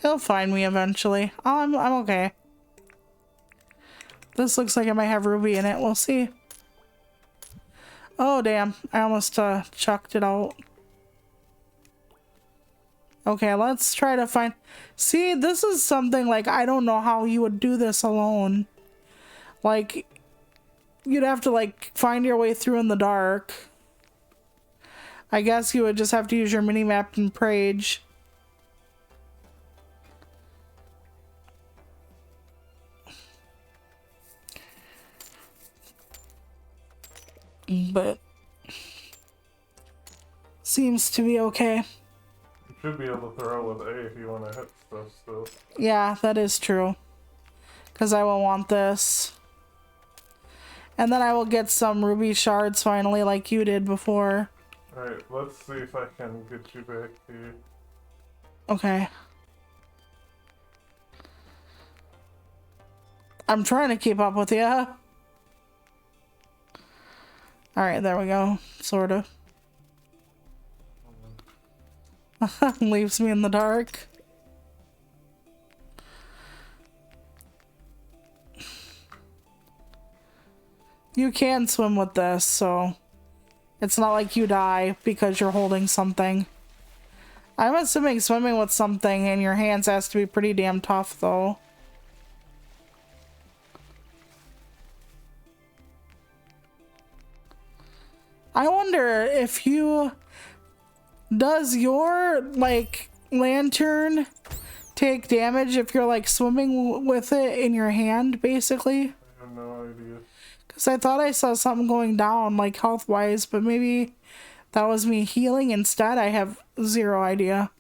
He'll find me eventually. I'm okay. This looks like it might have Ruby in it. We'll see. Oh, damn. I almost chucked it out. Okay, let's try to find... See, this is something, like, I don't know how you would do this alone. Like, you'd have to, like, find your way through in the dark. I guess you would just have to use your mini-map and Prage. But... seems to be okay. You should be able to throw with A if you want to hit stuff still. Yeah, that is true. Because I will want this. And then I will get some ruby shards finally, like you did before. Alright, let's see if I can get you back here. Okay. I'm trying to keep up with you. Alright, there we go. Sort of. Leaves me in the dark. You can swim with this, so it's not like you die because you're holding something. I'm assuming swimming with something in your hands has to be pretty damn tough, though. I wonder if you... Does your, like, lantern take damage if you're, like, swimming with it in your hand, basically? I have no idea. Because I thought I saw something going down, like, health-wise, but maybe that was me healing instead. I have zero idea.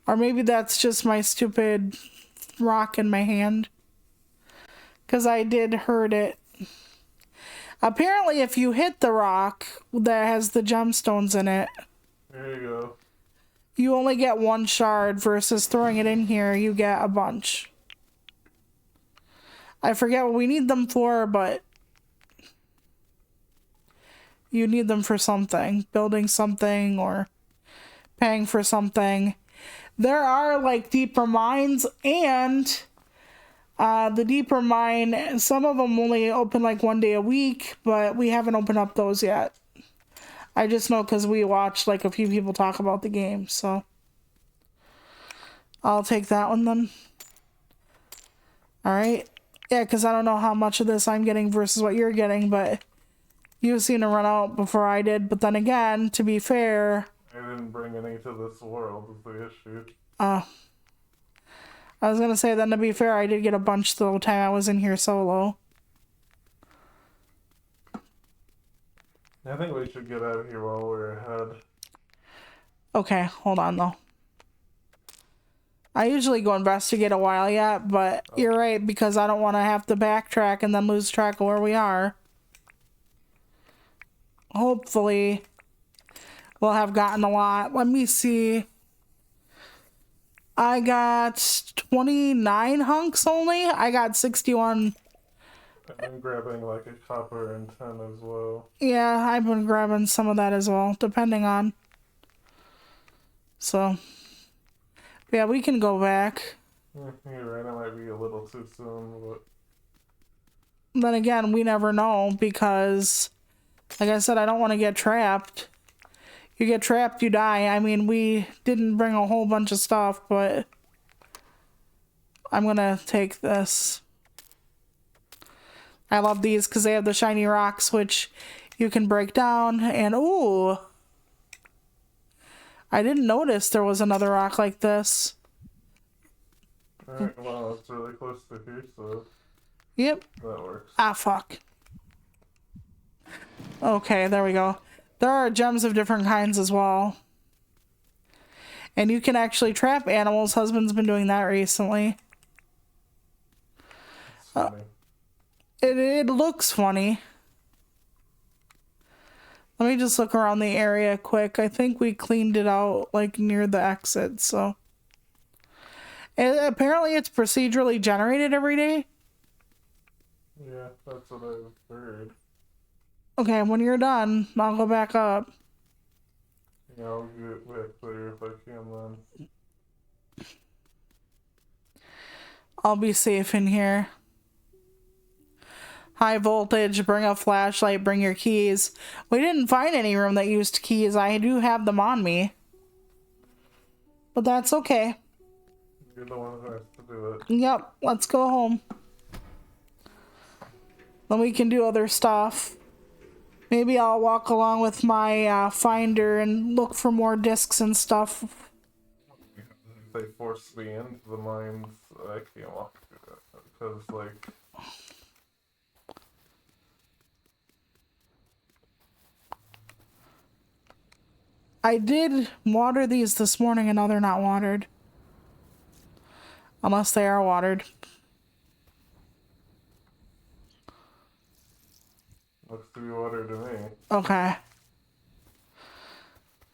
Or maybe that's just my stupid rock in my hand. Because I did hurt it. Apparently, if you hit the rock that has the gemstones in it, There you go. you only get one shard versus throwing it in here, you get a bunch. I forget what we need them for, but you need them for something. Building something or paying for something. There are, like, deeper mines, and the deeper mine, some of them only open like 1 day a week, but we haven't opened up those yet. I just know because we watched like a few people talk about the game, so I'll take that one then. Alright. Yeah, because I don't know how much of this I'm getting versus what you're getting, but you seem to run out before I did. But then again, to be fair... I didn't bring any to this world, is the issue. I was gonna say, then to be fair, I did get a bunch the whole time I was in here solo. I think we should get out of here while we're ahead. Okay, hold on though. I usually go investigate a while yet, but you're right, because I don't want to have to backtrack and then lose track of where we are. Hopefully, we'll have gotten a lot. Let me see. I got 29 hunks only. I got 61. I'm grabbing like a copper and 10 as well. Yeah, I've been grabbing some of that as well, depending on. So, yeah, we can go back. You're right, it might be a little too soon, but... Then again, we never know, because, like I said, I don't want to get trapped. You get trapped, you die. I mean, we didn't bring a whole bunch of stuff, but I'm gonna take this. I love these because they have the shiny rocks, which you can break down, and ooh, I didn't notice there was another rock like this. Alright, well, it's really close to here, so Yep. that works. Ah, fuck. Okay, there we go. There are gems of different kinds as well. And you can actually trap animals. Husband's been doing that recently. It's funny. It looks funny. Let me just look around the area quick. I think we cleaned it out like near the exit, so. Apparently it's procedurally generated every day. Yeah, that's what I've heard. Okay, when you're done, I'll go back up. Yeah, I'll get back there if I can then. I'll be safe in here. high voltage, bring a flashlight, bring your keys. We didn't find any room that used keys. I do have them on me. But that's okay. You're the one who has to do it. Yep, let's go home. Then we can do other stuff. Maybe I'll walk along with my finder and look for more discs and stuff. If they force me into the mines, I can't walk through that. Because, like... I did water these this morning and now they're not watered. Unless they are watered. Looks to be water to me. Okay.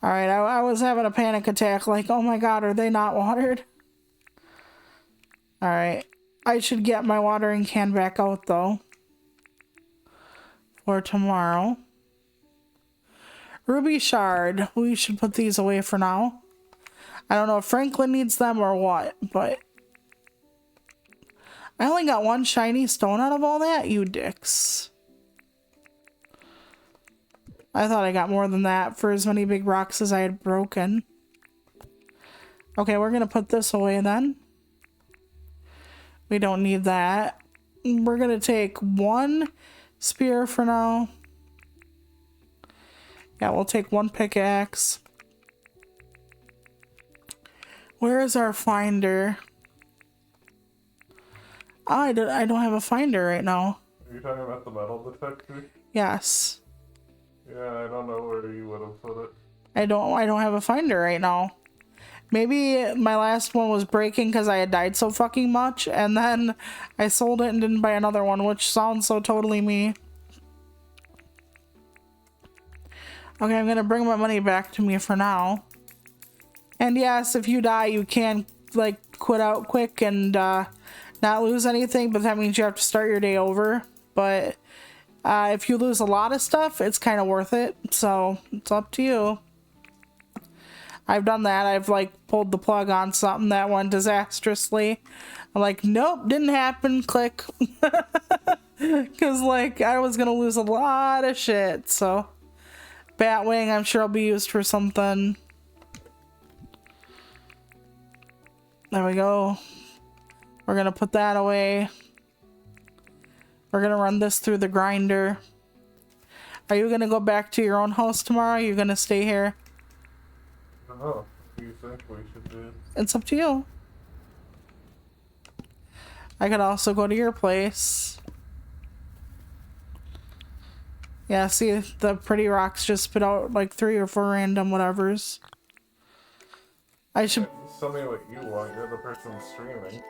Alright, I was having a panic attack like, oh my god, are they not watered? Alright. I should get my watering can back out though. For tomorrow. Ruby shard. We should put these away for now. I don't know if Franklin needs them or what, but... I only got one shiny stone out of all that, you dicks. I thought I got more than that for as many big rocks as I had broken. Okay, we're gonna put this away then. We don't need that. We're gonna take one spear for now. Yeah, we'll take one pickaxe. Where is our finder? Oh, I don't have a finder right now. Are you talking about the metal detector? Yes. Yeah, I don't know where you would have put it. I don't have a finder right now. Maybe my last one was breaking because I had died so fucking much, and then I sold it and didn't buy another one, which sounds so totally me. Okay, I'm gonna bring my money back to me for now. And yes, if you die, you can, like, quit out quick and not lose anything, but that means you have to start your day over. But if you lose a lot of stuff, it's kind of worth it. So it's up to you. I've done that. I've, like, pulled the plug on something that went disastrously. I'm like, nope, didn't happen. Click. Because, like, I was gonna lose a lot of shit, so... Batwing, I'm sure will be used for something. There we go. We're gonna put that away. We're gonna run this through the grinder. Are you gonna go back to your own house tomorrow? Are you gonna stay here? Oh, what do you think we should do? It's up to you. I could also go to your place. Yeah, see, the pretty rocks just spit out like 3 or 4 random whatevers. I should... Tell me what you want. You're the person streaming.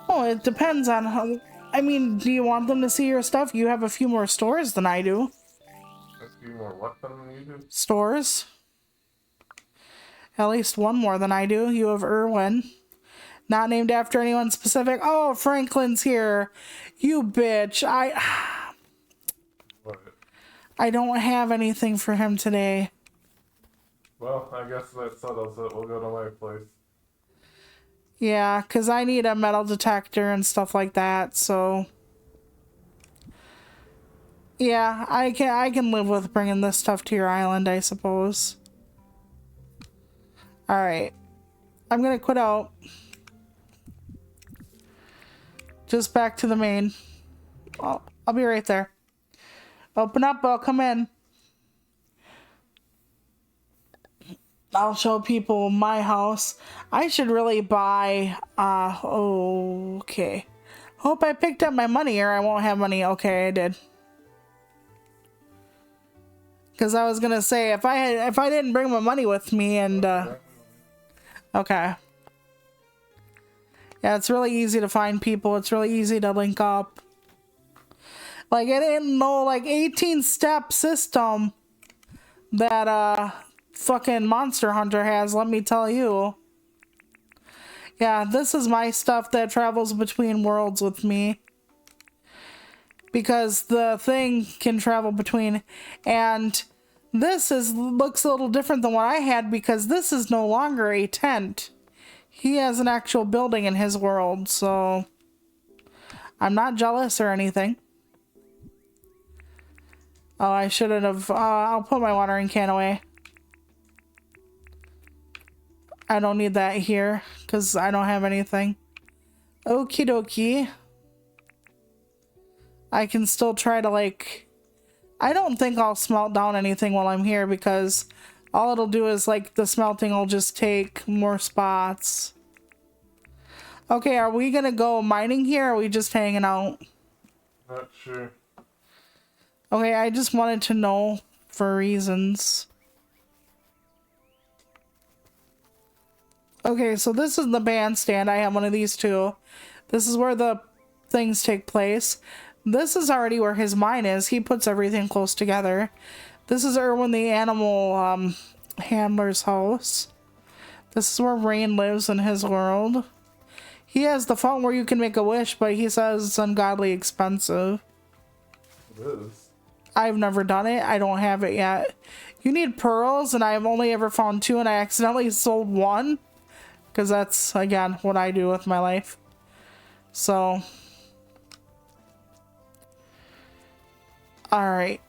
Oh, it depends on how... I mean, do you want them to see your stuff? You have a few more stores than I do. A few more what than you do? Stores. At least one more than I do. You have Irwin. Not named after anyone specific. Oh, Franklin's here. You bitch. What? I don't have anything for him today. Well, I guess that settles it. We'll go to my place. Yeah, because I need a metal detector and stuff like that, so... Yeah, I can live with bringing this stuff to your island, I suppose. Alright. I'm gonna quit out. Just back to the main. I'll be right there. Open up, I'll come in. I'll show people my house. I should really buy, okay. Hope I picked up my money or I won't have money. Okay, I did. Because I was gonna say, if I didn't bring my money with me and, okay. Yeah, it's really easy to find people. It's really easy to link up. Like, I didn't know, like, 18-step system that, fucking Monster Hunter has, let me tell you. Yeah, this is my stuff that travels between worlds with me. Because the thing can travel between, and this looks a little different than what I had because this is no longer a tent. He has an actual building in his world, so I'm not jealous or anything. Oh, I shouldn't have. I'll put my watering can away. I don't need that here because I don't have anything. Okie dokie. I can still try to like... I don't think I'll smelt down anything while I'm here because all it'll do is like the smelting will just take more spots. Okay, are we gonna go mining here or are we just hanging out? Not sure. Okay, I just wanted to know for reasons. Okay, so this is the bandstand. I have one of these too. This is where the things take place. This is already where his mine is. He puts everything close together. This is Erwin the animal handler's house. This is where Rain lives in his world. He has the phone where you can make a wish, but he says it's ungodly expensive. It is. I've never done it. I don't have it yet. You need pearls, and I've only ever found 2, and I accidentally sold 1. Because that's, again, what I do with my life. So. Alright.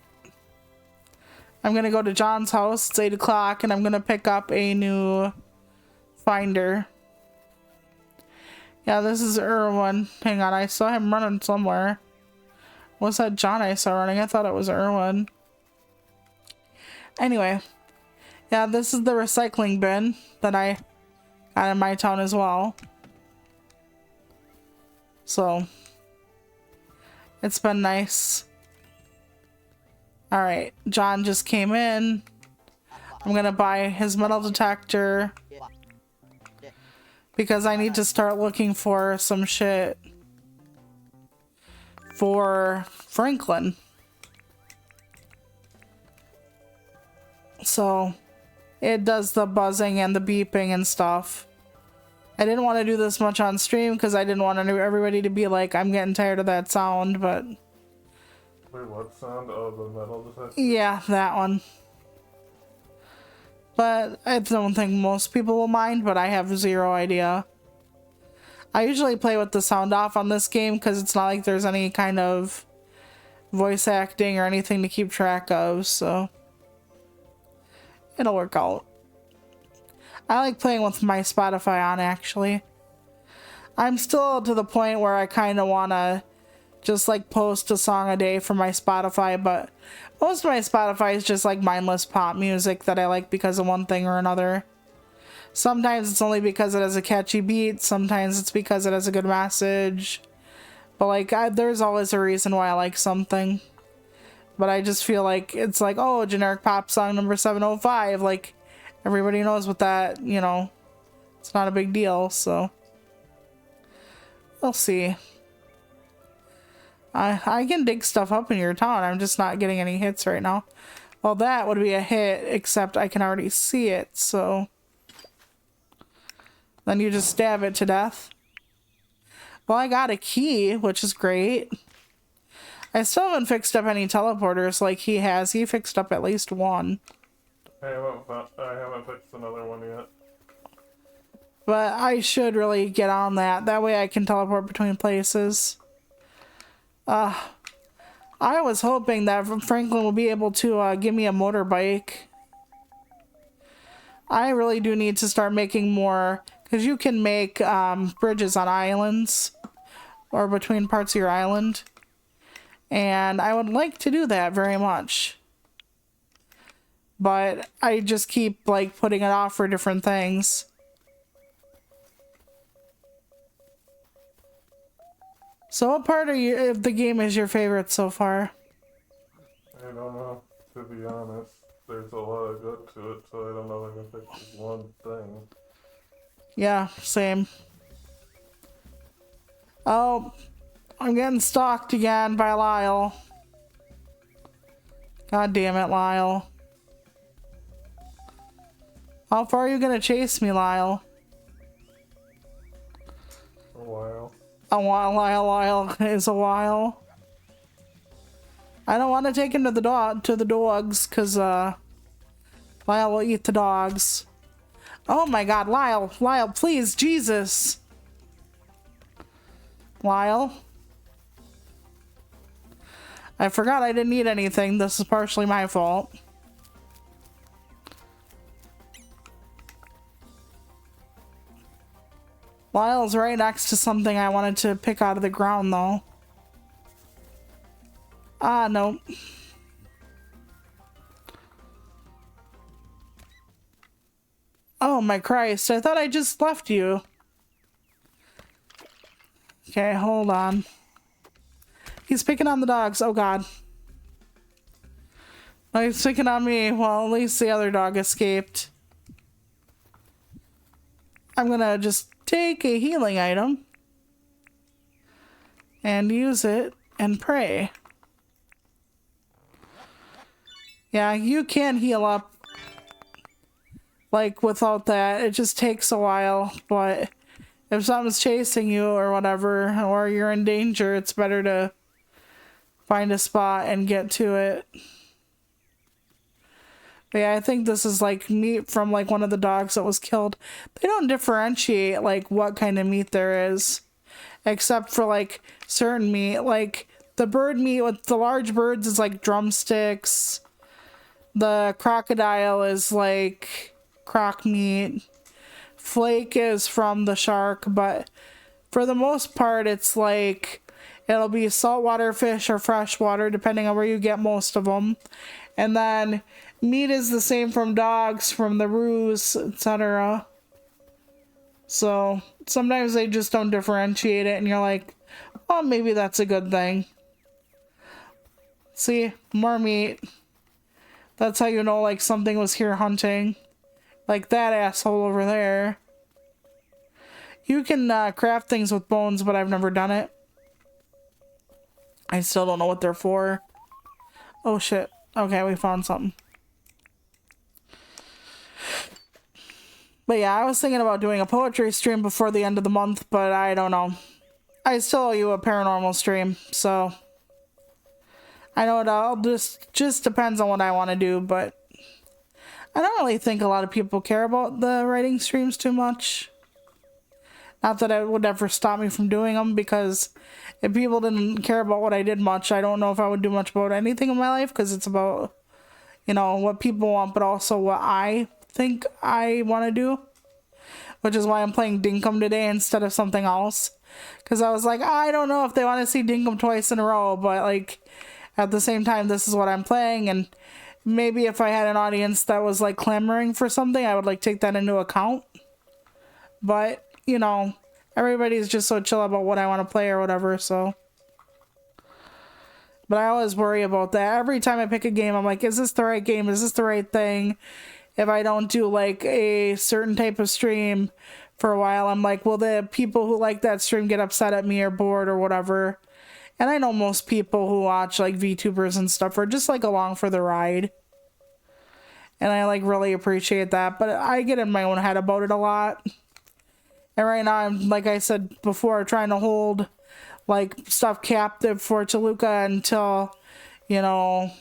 I'm going to go to John's house. It's 8 o'clock, and I'm going to pick up a new finder. Yeah, this is Erwin. Hang on, I saw him running somewhere. What's that John I saw running? I thought it was Erwin. Anyway. Yeah, this is the recycling bin that I got in my town as well. So. It's been nice. Alright, John just came in. I'm gonna buy his metal detector. Because I need to start looking for some shit for Franklin. So it does the buzzing and the beeping and stuff. I didn't want to do this much on stream because I didn't want everybody to be like, I'm getting tired of that sound, but... Wait, what sound? Oh, the metal detector? Yeah, that one. But I don't think most people will mind, but I have zero idea. I usually play with the sound off on this game because it's not like there's any kind of voice acting or anything to keep track of, so it'll work out. I like playing with my Spotify on, actually. I'm still to the point where I kind of want to just like post a song a day for my Spotify, but most of my Spotify is just like mindless pop music that I like because of one thing or another. Sometimes it's only because it has a catchy beat, sometimes it's because it has a good message, but like there's always a reason why I like something. But I just feel like it's like, oh, generic pop song number 705, like everybody knows what that, you know, it's not a big deal, so we'll see. I can dig stuff up in your town. I'm just not getting any hits right now. Well, that would be a hit, except I can already see it, so... Then you just stab it to death. Well, I got a key, which is great. I still haven't fixed up any teleporters like he has. He fixed up at least one. I haven't fixed another one yet. But I should really get on that. That way I can teleport between places. I was hoping that Franklin will be able to give me a motorbike. I really do need to start making more, because you can make bridges on islands or between parts of your island. And I would like to do that very much. But I just keep like putting it off for different things. So what part of the game is your favorite so far? I don't know, to be honest. There's a lot of good to it, so I don't know if I can fix one thing. Yeah, same. Oh, I'm getting stalked again by Lyle. God damn it, Lyle. How far are you gonna chase me, Lyle? A while. A while, Lyle is a while. I don't want to take him to the dogs, cause Lyle will eat the dogs. Oh my God, Lyle, please, Jesus, Lyle. I forgot I didn't eat anything. This is partially my fault. Lyle's right next to something I wanted to pick out of the ground, though. Ah, nope. Oh my Christ, I thought I just left you. Okay, hold on. He's picking on the dogs. Oh God. Oh, he's picking on me. Well, at least the other dog escaped. I'm gonna just take a healing item and use it and pray. Yeah, you can heal up like without that. It just takes a while, but if something's chasing you or whatever, or you're in danger, it's better to find a spot and get to it. But yeah, I think this is like meat from like one of the dogs that was killed. They don't differentiate like what kind of meat there is, except for like certain meat. Like the bird meat with the large birds is like drumsticks. The crocodile is like croc meat. Flake is from the shark, but for the most part it's like it'll be saltwater fish or freshwater depending on where you get most of them. And then meat is the same from dogs, from the roos, etc. So sometimes they just don't differentiate it and you're like, well, maybe that's a good thing. See, more meat. That's how you know like something was here hunting. Like that asshole over there. You can craft things with bones, but I've never done it. I still don't know what they're for. Oh shit. Okay, we found something. But yeah, I was thinking about doing a poetry stream before the end of the month, but I don't know. I still owe you a paranormal stream, so I know it all just depends on what I want to do, but I don't really think a lot of people care about the writing streams too much. Not that it would ever stop me from doing them, because if people didn't care about what I did much, I don't know if I would do much about anything in my life, because it's about, you know, what people want, but also what I think I want to do. Which is why I'm playing Dinkum today instead of something else. Because I was like, I don't know if they want to see Dinkum twice in a row, but like, at the same time, this is what I'm playing, and maybe if I had an audience that was like clamoring for something, I would like take that into account. But, you know, everybody's just so chill about what I want to play or whatever, so. But I always worry about that. Every time I pick a game, I'm like, is this the right game? Is this the right thing? If I don't do like a certain type of stream for a while, I'm like, will the people who like that stream get upset at me or bored or whatever? And I know most people who watch like VTubers and stuff are just like along for the ride. And I like really appreciate that, but I get in my own head about it a lot. And right now I'm, like I said before, trying to hold like stuff captive for Toluca until, you know,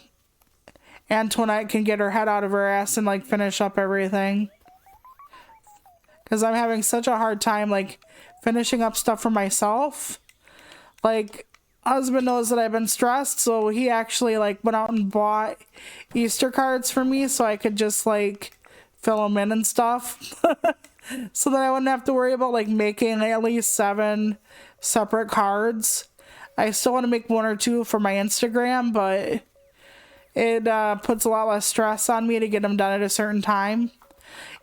Antoinette can get her head out of her ass and like finish up everything. Because I'm having such a hard time like finishing up stuff for myself. Like, husband knows that I've been stressed, so he actually like went out and bought Easter cards for me so I could just like fill them in and stuff. So that I wouldn't have to worry about like making at least 7 separate cards. I still want to make 1 or 2 for my Instagram, but it puts a lot less stress on me to get them done at a certain time.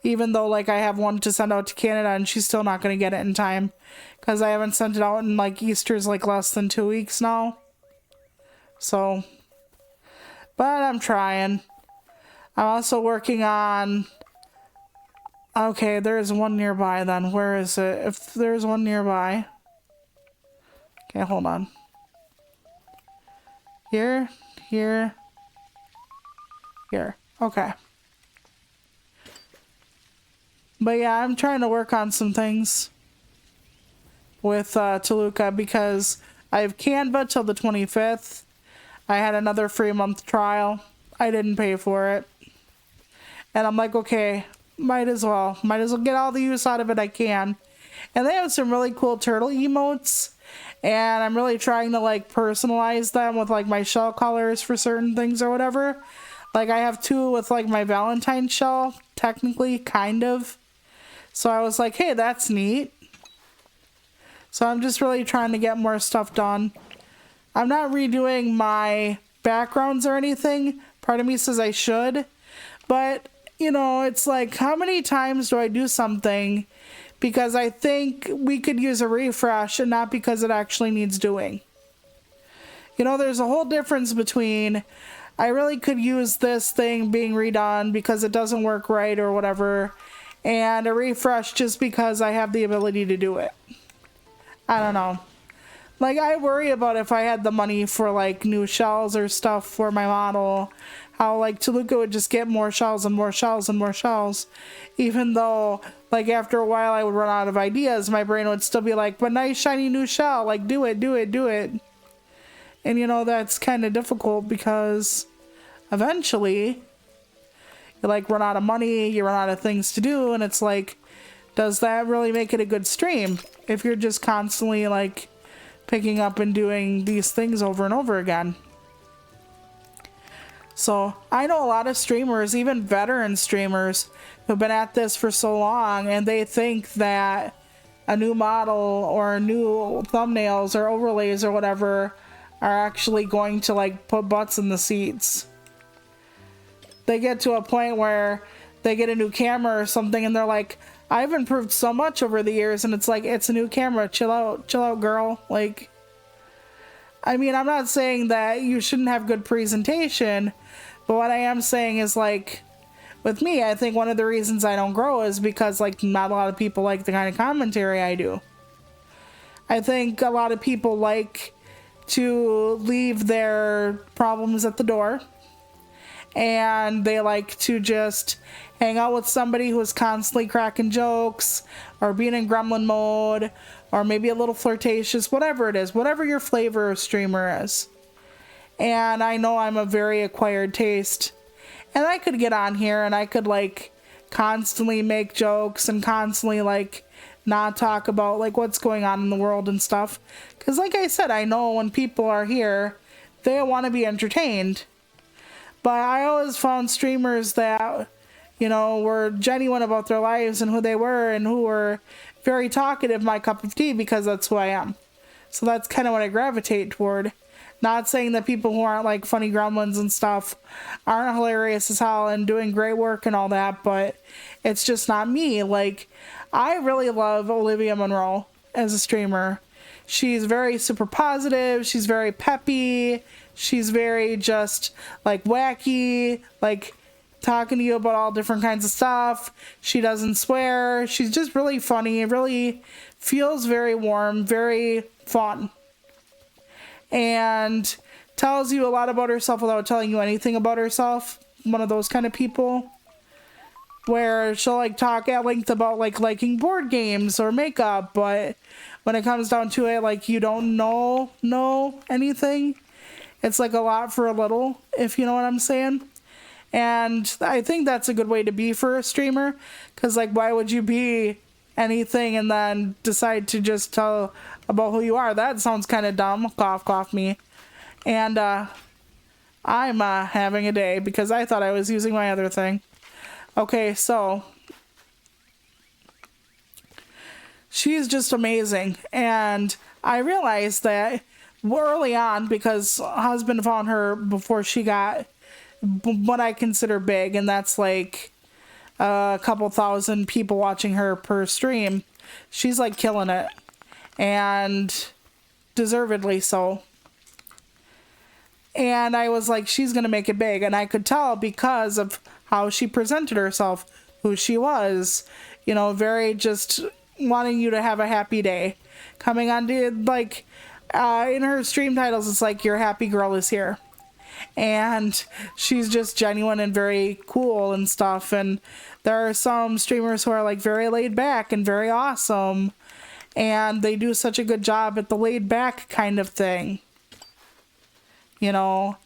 Even though like I have one to send out to Canada and she's still not going to get it in time. Because I haven't sent it out in like Easter's like less than 2 weeks now. So. But I'm trying. I'm also working on. Okay, there's one nearby then. Where is it? If there's one nearby. Okay, hold on. Here. Here. Here. Okay. But yeah, I'm trying to work on some things with Toluca because I have Canva till the 25th. I had another free month trial. I didn't pay for it. And I'm like, okay, might as well get all the use out of it I can. And they have some really cool turtle emotes. and I'm really trying to like personalize them with like my shell colors for certain things or whatever. Like I have two with like my Valentine shell, technically, kind of. So I was like, hey, that's neat. So I'm just really trying to get more stuff done. I'm not redoing my backgrounds or anything. Part of me says I should. But, you know, it's like, how many times do I do something because I think we could use a refresh and not because it actually needs doing? You know, there's a whole difference between I really could use this thing being redone because it doesn't work right or whatever, and a refresh just because I have the ability to do it. I don't know. Like, I worry about if I had the money for, like, new shells or stuff for my model, how, like, Toluca would just get more shells and more shells and more shells, even though, like, after a while I would run out of ideas. My brain would still be like, but nice shiny new shell, like, do it, do it, do it. And, you know, that's kind of difficult because eventually you, like, run out of money, you run out of things to do, and it's like, does that really make it a good stream if you're just constantly, like, picking up and doing these things over and over again? So I know a lot of streamers, even veteran streamers, who've been at this for so long, and they think that a new model or new thumbnails or overlays or whatever are actually going to like put butts in the seats. They get to a point where they get a new camera or something and they're like, I've improved so much over the years, and it's like, it's a new camera, chill out, girl. Like, I mean, I'm not saying that you shouldn't have good presentation, but what I am saying is, like, with me, I think one of the reasons I don't grow is because, like, not a lot of people like the kind of commentary I do. I think a lot of people like to leave their problems at the door, and they like to just hang out with somebody who is constantly cracking jokes or being in gremlin mode or maybe a little flirtatious, whatever it is, whatever your flavor of streamer is. And I know I'm a very acquired taste, and I could get on here and I could like constantly make jokes and constantly like not talk about like what's going on in the world and stuff, because like I said, I know when people are here they want to be entertained. But I always found streamers that, you know, were genuine about their lives and who they were, and who were very talkative, my cup of tea, because that's who I am. So that's kind of what I gravitate toward. Not saying that people who aren't like funny gremlins and stuff aren't hilarious as hell and doing great work and all that, but it's just not me. Like, I really love Olivia Monroe as a streamer. She's very super positive, she's very peppy, she's very just like wacky, like talking to you about all different kinds of stuff. She doesn't swear. She's just really funny. It really feels very warm, very fun, and tells you a lot about herself without telling you anything about herself. One of those kind of people where she'll like talk at length about like liking board games or makeup, but when it comes down to it, like, you don't know anything. It's like a lot for a little, if you know what I'm saying. And I think that's a good way to be for a streamer, because like, why would you be anything and then decide to just tell about who you are? That sounds kind of dumb. Cough, cough me. And I'm having a day because I thought I was using my other thing. Okay, so she's just amazing, and I realized that early on, because husband found her before she got what I consider big, and that's like a couple thousand people watching her per stream. She's like killing it, and deservedly so. And I was like, she's gonna make it big, and I could tell because of how she presented herself, who she was, you know, very just wanting you to have a happy day. Coming on to, like, in her stream titles, it's like, your happy girl is here. And she's just genuine and very cool and stuff. And there are some streamers who are like very laid back and very awesome, and they do such a good job at the laid back kind of thing. You know,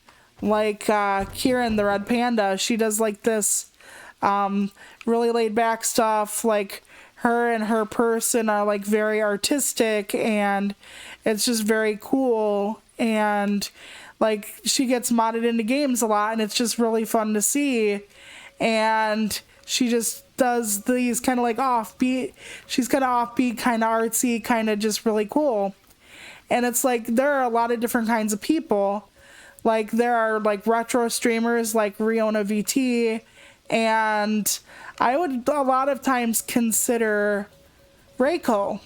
like Kieran the Red Panda, she does like this really laid back stuff. Like, her and her person are like very artistic, and it's just very cool. And like she gets modded into games a lot, and it's just really fun to see. And she just does these kind of like offbeat, she's kind of offbeat, kind of artsy, kind of just really cool. And it's like there are a lot of different kinds of people. Like there are like retro streamers like Riona VT, and I would a lot of times consider Reiko,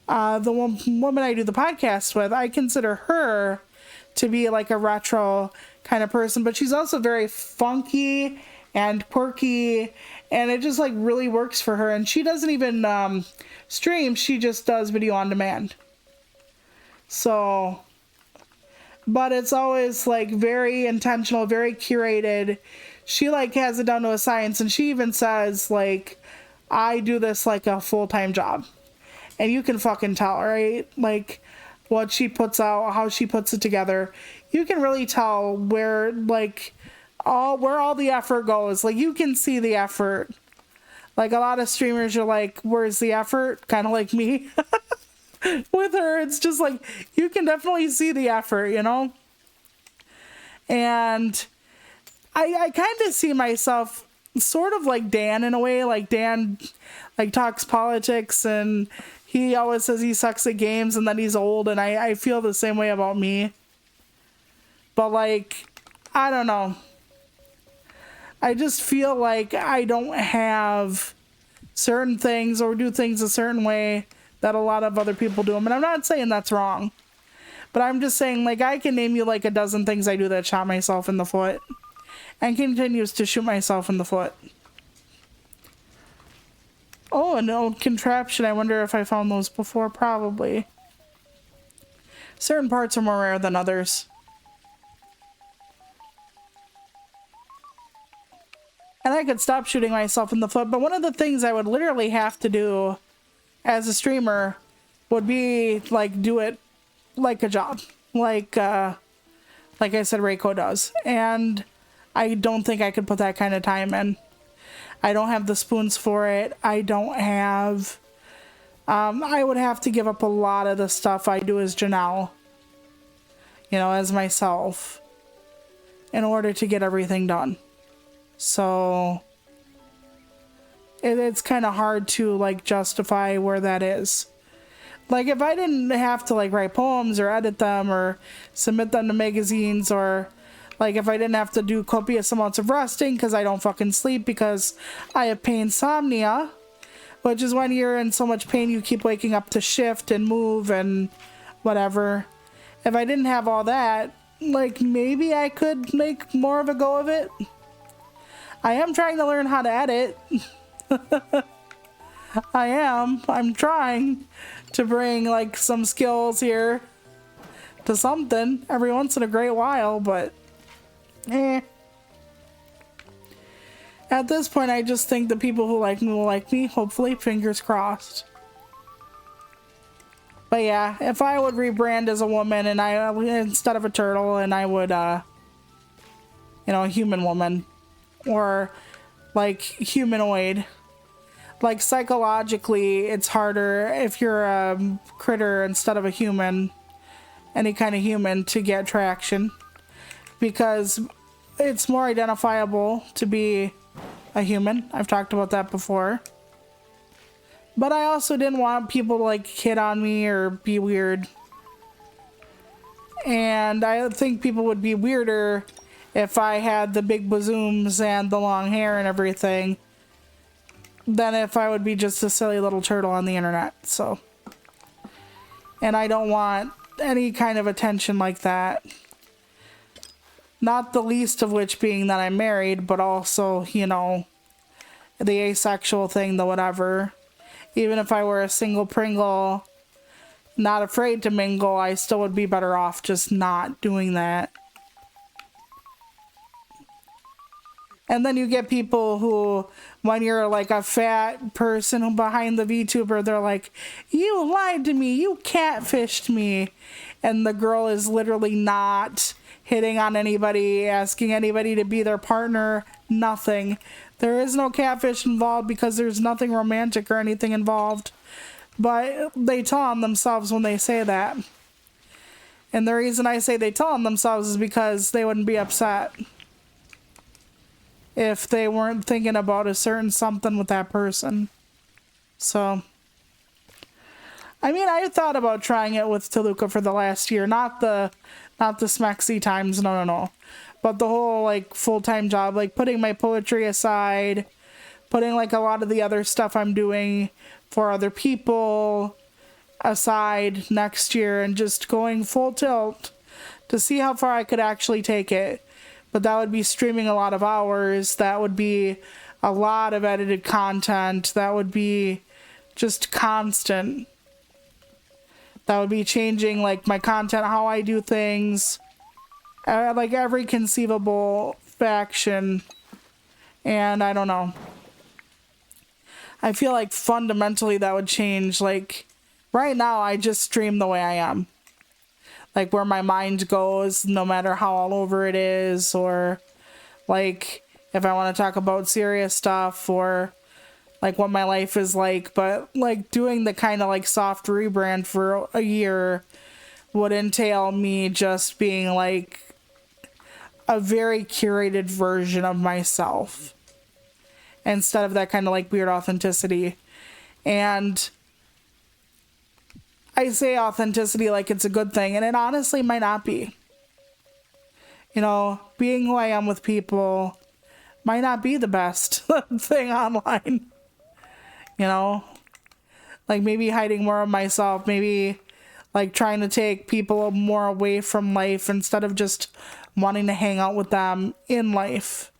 the woman I do the podcast with, I consider her to be like a retro kind of person, but she's also very funky and quirky, and it just like really works for her. And she doesn't even stream, she just does video on demand. So, but it's always like very intentional, very curated. She like has it down to a science, and she even says like, I do this like a full-time job. And you can fucking tell, right? Like what she puts out, how she puts it together. You can really tell where like where all the effort goes. Like you can see the effort. Like a lot of streamers are like, where's the effort? Kind of like me. With her, it's just like you can definitely see the effort, you know? And I kind of see myself sort of like Dan in a way. Like Dan like talks politics, and he always says he sucks at games and that he's old, and I feel the same way about me. But like, I don't know. I just feel like I don't have certain things or do things a certain way that a lot of other people do them. And I'm not saying that's wrong, but I'm just saying like I can name you like a dozen things I do that shot myself in the foot and continues to shoot myself in the foot. Oh, an old contraption. I wonder if I found those before. Probably. Certain parts are more rare than others. And I could stop shooting myself in the foot, but one of the things I would literally have to do as a streamer would be like do it like a job, like I said Reiko does, and I don't think I could put that kind of time in. I don't have the spoons for it. I don't have I would have to give up a lot of the stuff I do as Janelle, you know, as myself, in order to get everything done. So it's kind of hard to like justify where that is. Like if I didn't have to like write poems or edit them or submit them to magazines, or like if I didn't have to do copious amounts of resting because I don't fucking sleep because I have insomnia, which is when you're in so much pain you keep waking up to shift and move and whatever. If I didn't have all that, like maybe I could make more of a go of it. I am trying to learn how to edit. I'm trying to bring like some skills here to something every once in a great while, but at this point I just think the people who like me will like me, hopefully, fingers crossed. But yeah, if I would rebrand as a woman and I instead of a turtle, and I would you know, a human woman or like humanoid. Like psychologically, it's harder if you're a critter instead of a human, any kind of human, to get traction, because it's more identifiable to be a human. I've talked about that before. But I also didn't want people to like hit on me or be weird. And I think people would be weirder if I had the big bazooms and the long hair and everything than if I would be just a silly little turtle on the internet. So, and I don't want any kind of attention like that. Not the least of which being that I'm married, but also, you know, the asexual thing, the whatever. Even if I were a single Pringle, not afraid to mingle, I still would be better off just not doing that. And then you get people who, when you're like a fat person behind the VTuber, they're like, you lied to me, you catfished me. And the girl is literally not hitting on anybody, asking anybody to be their partner, nothing. There is no catfish involved because there's nothing romantic or anything involved. But they tell on themselves when they say that. And the reason I say they tell on themselves is because they wouldn't be upset if they weren't thinking about a certain something with that person. So, I mean, I thought about trying it with Toluca for the last year. Not the smexy times, no. But the whole, like, full-time job, like, putting my poetry aside, putting, like, a lot of the other stuff I'm doing for other people aside next year and just going full tilt to see how far I could actually take it. But that would be streaming a lot of hours. That would be a lot of edited content. That would be just constant. That would be changing, like, my content, how I do things, like every conceivable faction. And I don't know. I feel like fundamentally that would change. Like, right now I just stream the way I am. Like, where my mind goes, no matter how all over it is, or like if I want to talk about serious stuff, or like what my life is like. But like doing the kind of like soft rebrand for a year would entail me just being like a very curated version of myself instead of that kind of like weird authenticity. And I say authenticity like it's a good thing, and it honestly might not be. You know, being who I am with people might not be the best thing online. You know, like maybe hiding more of myself, maybe like trying to take people more away from life instead of just wanting to hang out with them in life,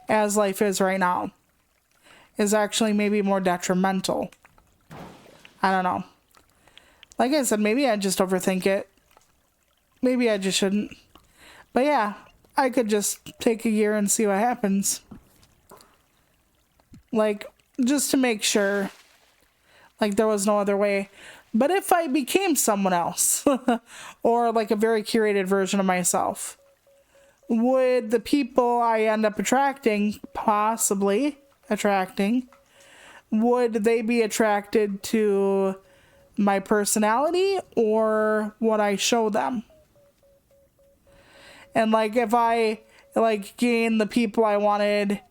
as life is right now, is actually maybe more detrimental. I don't know. Like I said, maybe I just overthink it. Maybe I just shouldn't. But yeah, I could just take a year and see what happens. Like, just to make sure. Like, there was no other way. But if I became someone else, or like a very curated version of myself, would the people I end up attracting, possibly attracting, would they be attracted to my personality or what I show them? And like if I like gain the people I wanted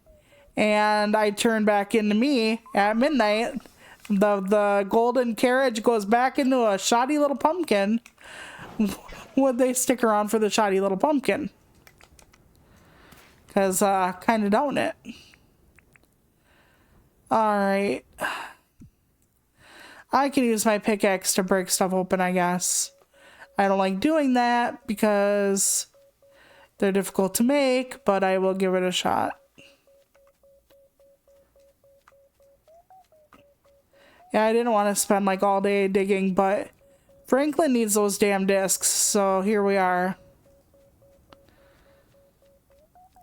and I turn back into me at midnight, the golden carriage goes back into a shoddy little pumpkin, would they stick around for the shoddy little pumpkin? Because kind of don't it. Alright. I can use my pickaxe to break stuff open, I guess. I don't like doing that because they're difficult to make, but I will give it a shot. Yeah, I didn't want to spend like all day digging, but Franklin needs those damn discs, so here we are.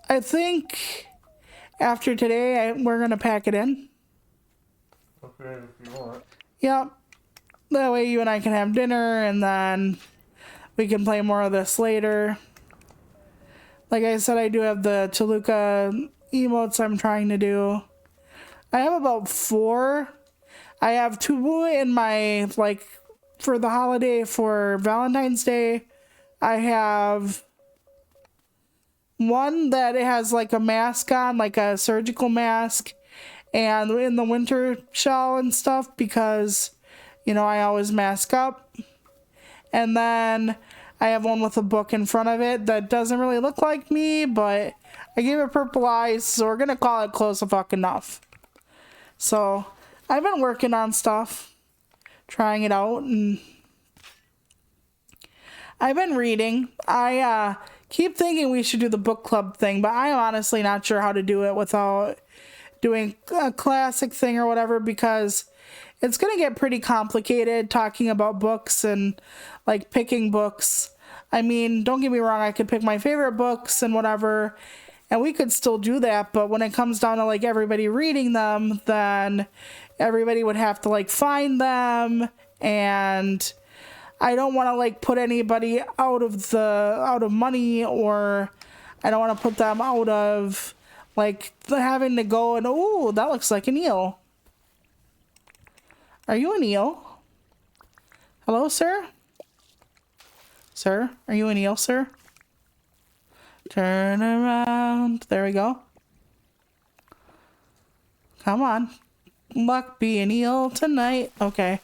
I think after today, we're going to pack it in. Okay, if you want. Yep. That way you and I can have dinner, and then we can play more of this later. Like I said, I do have the Toluca emotes I'm trying to do. I have about 4. I have 2 in my, like, for the holiday for Valentine's Day. I have one that it has like a mask on, like a surgical mask, and in the winter shell and stuff because, you know, I always mask up. And then I have one with a book in front of it that doesn't really look like me, but I gave it purple eyes, so we're gonna call it close the fuck enough. So I've been working on stuff, trying it out, and I've been reading. I keep thinking we should do the book club thing, but I am honestly not sure how to do it without doing a classic thing or whatever, because it's going to get pretty complicated talking about books and like picking books. I mean, don't get me wrong, I could pick my favorite books and whatever, and we could still do that, but when it comes down to like everybody reading them, then everybody would have to like find them, and I don't want to like put anybody out of money, or I don't want to put them out of Like having to go and, oh, that looks like an eel. Are you an eel? Hello, sir? Sir, are you an eel, sir? Turn around. There we go. Come on. Luck be an eel tonight. Okay.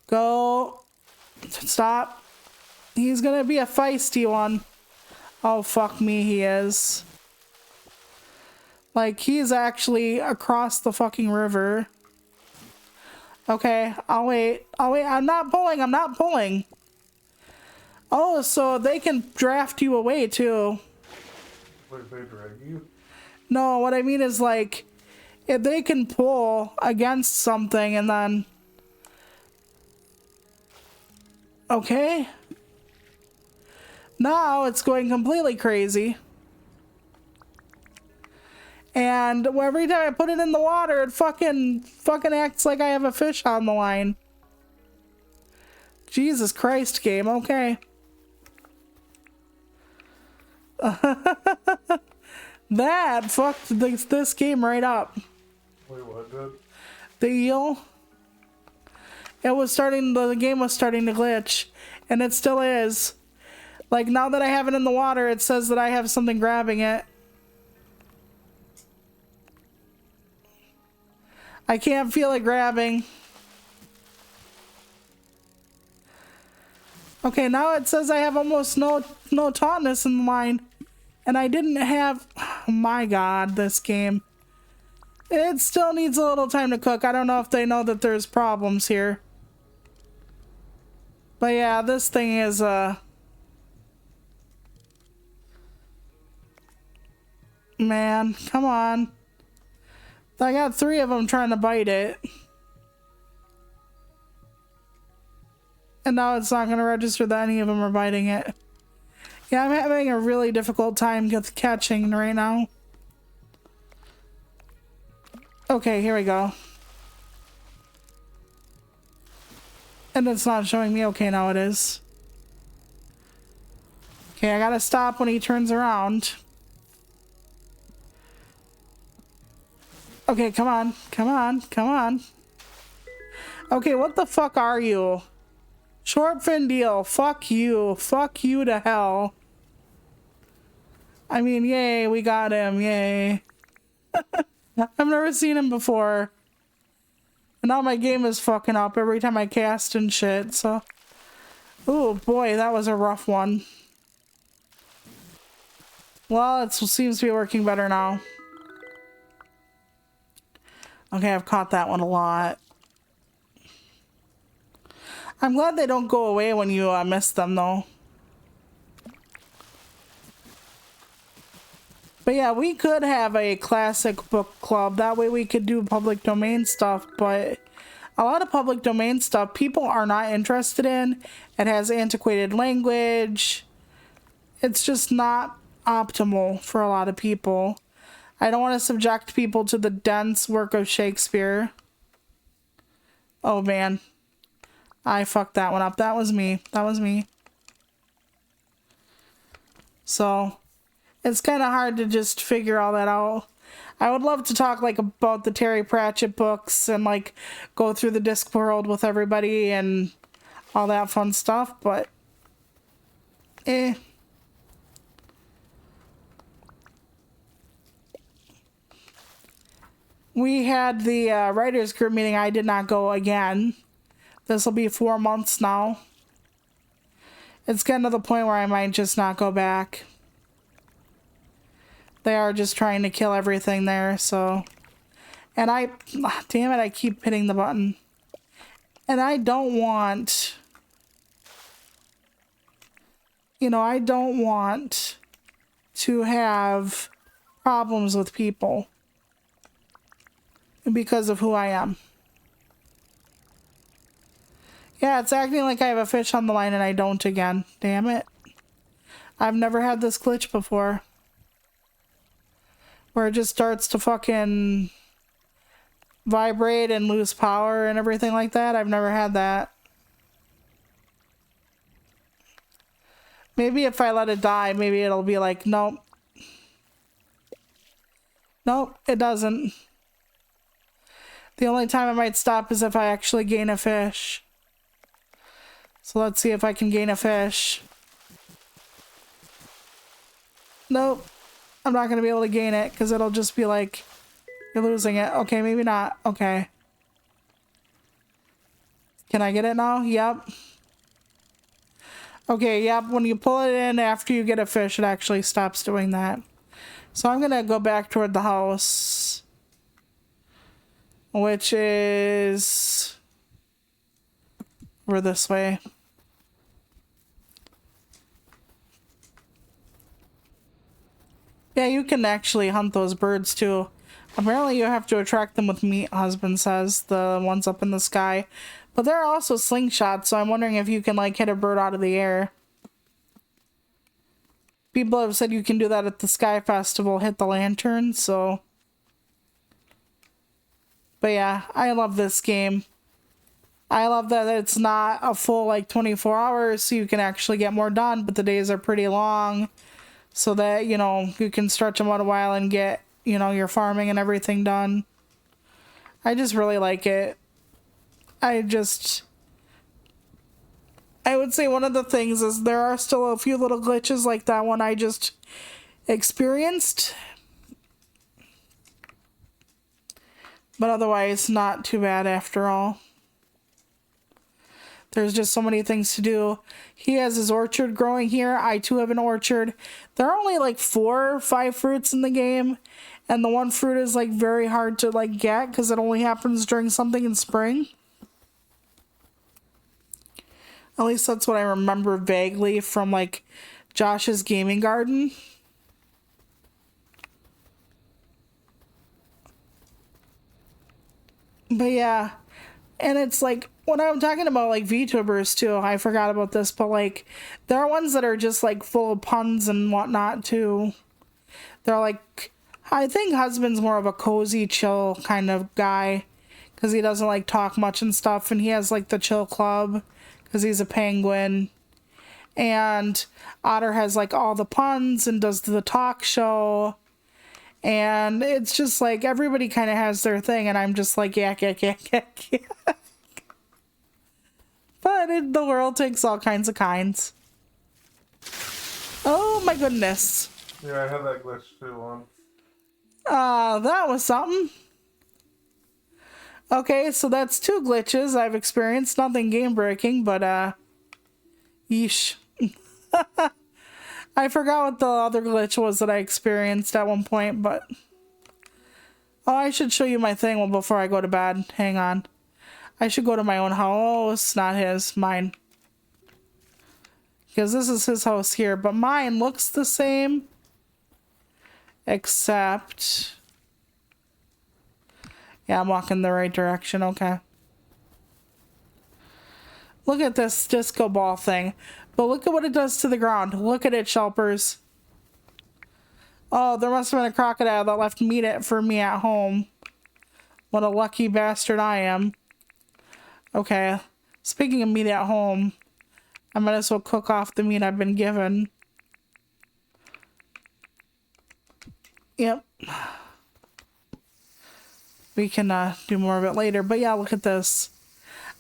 Go. Stop. He's gonna be a feisty one. Oh, fuck me, he is. Like, he's actually across the fucking river. Okay, I'll wait. I'll wait. I'm not pulling. I'm not pulling. Oh, so they can draft you away, too. Like they drag you? No, what I mean is, like, if they can pull against something and then... Okay. Now it's going completely crazy. And every time I put it in the water, it fucking acts like I have a fish on the line. Jesus Christ, game. Okay. That fucked this game right up. Wait, what did? The eel. The game was starting to glitch. And it still is. Like, now that I have it in the water, it says that I have something grabbing it. I can't feel it grabbing. Okay, now it says I have almost no tautness in the line. And I didn't have... Oh my god, this game. It still needs a little time to cook. I don't know if they know that there's problems here. But yeah, this thing is... Man, come on. I got 3 of them trying to bite it. And now it's not going to register that any of them are biting it. Yeah, I'm having a really difficult time catching right now. Okay, here we go. And it's not showing me. Okay, now it is. Okay, I gotta stop when he turns around. Okay, come on. Come on. Come on. Okay, what the fuck are you? Short fin deal. Fuck you. Fuck you to hell. I mean, yay, we got him. Yay. I've never seen him before. And now my game is fucking up every time I cast and shit, so... Ooh, boy, that was a rough one. Well, it seems to be working better now. Okay, I've caught that one a lot. I'm glad they don't go away when you miss them, though. But yeah, we could have a classic book club. That way we could do public domain stuff, but a lot of public domain stuff people are not interested in. It has antiquated language. It's just not optimal for a lot of people. I don't want to subject people to the dense work of Shakespeare. Oh man. I fucked that one up. That was me. That was me. So, it's kind of hard to just figure all that out. I would love to talk like about the Terry Pratchett books and like go through the Discworld with everybody and all that fun stuff, but We had the writers group meeting. I did not go again. This will be 4 months now. It's getting to the point where I might just not go back. They are just trying to kill everything there, so... And damn it, I keep hitting the button. And I don't want... You know, I don't want to have problems with people because of who I am. Yeah, it's acting like I have a fish on the line and I don't again. Damn it. I've never had this glitch before. Where it just starts to fucking vibrate and lose power and everything like that. I've never had that. Maybe if I let it die, maybe it'll be like, nope. Nope, it doesn't. The only time it might stop is if I actually gain a fish. So let's see if I can gain a fish. Nope. I'm not going to be able to gain it because it'll just be like, you're losing it. Okay, maybe not. Okay. Can I get it now? Yep. Okay, yep. When you pull it in after you get a fish, it actually stops doing that. So I'm going to go back toward the house, which is over this way. Yeah, you can actually hunt those birds too. Apparently you have to attract them with meat, husband says, the ones up in the sky. But there are also slingshots, so I'm wondering if you can like hit a bird out of the air. People have said you can do that at the Sky Festival, hit the lantern, so. But yeah, I love this game. I love that it's not a full like 24 hours, so you can actually get more done, but the days are pretty long. So that, you know, you can stretch them out a while and get, you know, your farming and everything done. I just really like it. I would say one of the things is there are still a few little glitches like that one I just experienced. But otherwise, not too bad after all. There's just so many things to do. He has his orchard growing here. I too have an orchard. There are only like 4 or 5 fruits in the game. And the one fruit is like very hard to like get because it only happens during something in spring. At least that's what I remember vaguely from like Josh's gaming garden. But yeah. And it's like, when I'm talking about like VTubers too, I forgot about this, but like there are ones that are just like full of puns and whatnot too. They're like, I think husband's more of a cozy, chill kind of guy because he doesn't like talk much and stuff, and he has like the chill club because he's a penguin. And Otter has like all the puns and does the talk show. And it's just like everybody kind of has their thing, and I'm just like, yak, yak, yak, yak, yak. But the world takes all kinds of kinds. Oh my goodness. Yeah, I had that glitch too once. That was something. Okay, so that's 2 glitches I've experienced. Nothing game breaking, but yeesh. I forgot what the other glitch was that I experienced at one point, but oh, I should show you my thing before I go to bed. Hang on. I should go to my own house, not his, mine. Because this is his house here, but mine looks the same. Except... yeah, I'm walking the right direction, okay. Look at this disco ball thing. But look at what it does to the ground. Look at it, Shelpers. Oh, there must have been a crocodile that left meat for me at home. What a lucky bastard I am. Okay, speaking of meat at home, I might as well cook off the meat I've been given. Yep. We can do more of it later, but yeah, look at this.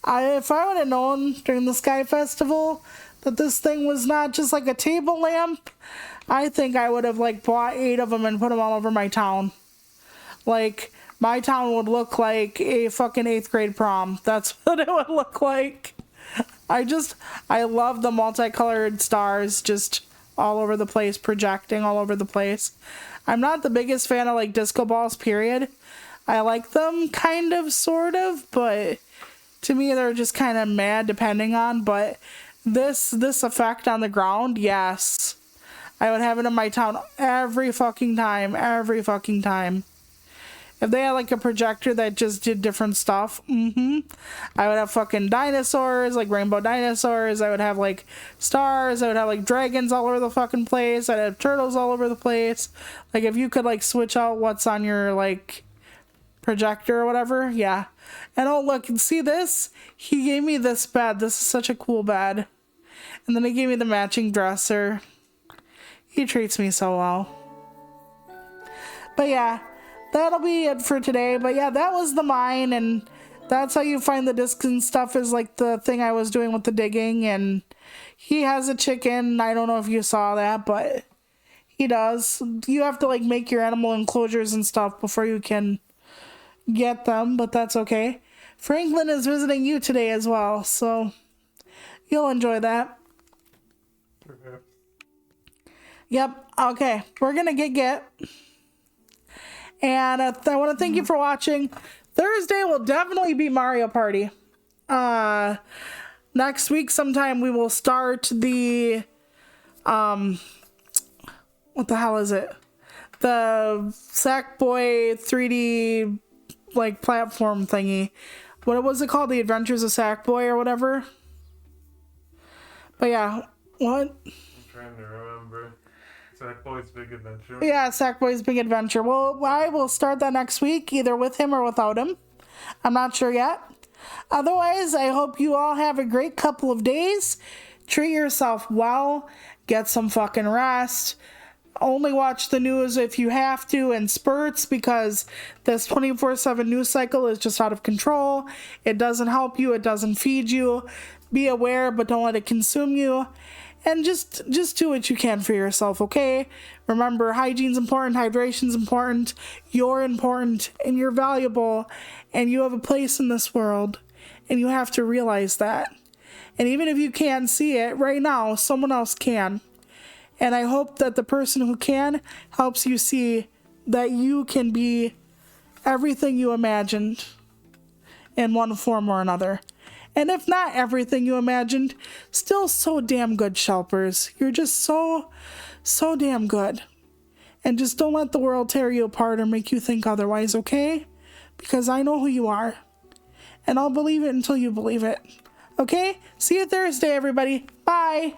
If I would have known during the Sky Festival that this thing was not just like a table lamp, I think I would have like bought 8 of them and put them all over my town. Like, my town would look like a fucking 8th grade prom. That's what it would look like. I love the multicolored stars just all over the place, projecting all over the place. I'm not the biggest fan of like disco balls, period. I like them kind of, sort of, but to me they're just kind of mad depending on, but this effect on the ground, yes. I would have it in my town every fucking time. If they had like a projector that just did different stuff, I would have fucking dinosaurs, like rainbow dinosaurs. I would have like stars. I would have like dragons all over the fucking place. I'd have turtles all over the place. Like if you could like switch out what's on your like projector or whatever, yeah. And oh look, and see this? He gave me this bed. This is such a cool bed. And then he gave me the matching dresser. He treats me so well. But yeah. that'll be it for today. But yeah, that was the mine, and that's how you find the discs and stuff, is like the thing I was doing with the digging. And he has a chicken. I don't know if you saw that, but he does. You have to like make your animal enclosures and stuff before you can get them, but that's okay. Franklin is visiting you today as well, so you'll enjoy that. Okay. Yep. Okay. We're gonna get. And I want to thank you for watching. Thursday will definitely be Mario Party. Next week sometime we will start the what the hell is it? The Sackboy 3D like platform thingy. What was it called? The Adventures of Sackboy or whatever. But yeah, what? I'm trying to remember. Sackboy's Big Adventure. Yeah, Sackboy's Big Adventure. Well, I will start that next week, either with him or without him. I'm not sure yet. Otherwise, I hope you all have a great couple of days. Treat yourself well. Get some fucking rest. Only watch the news if you have to in spurts, because this 24/7 news cycle is just out of control. It doesn't help you. It doesn't feed you. Be aware, but don't let it consume you. And just do what you can for yourself, okay? Remember, hygiene's important, hydration's important, you're important, and you're valuable, and you have a place in this world, and you have to realize that. And even if you can't see it right now, someone else can. And I hope that the person who can helps you see that you can be everything you imagined in one form or another. And if not everything you imagined, still so damn good, Shelpers. You're just so damn good. And just don't let the world tear you apart or make you think otherwise, okay? Because I know who you are. And I'll believe it until you believe it. Okay? See you Thursday, everybody. Bye.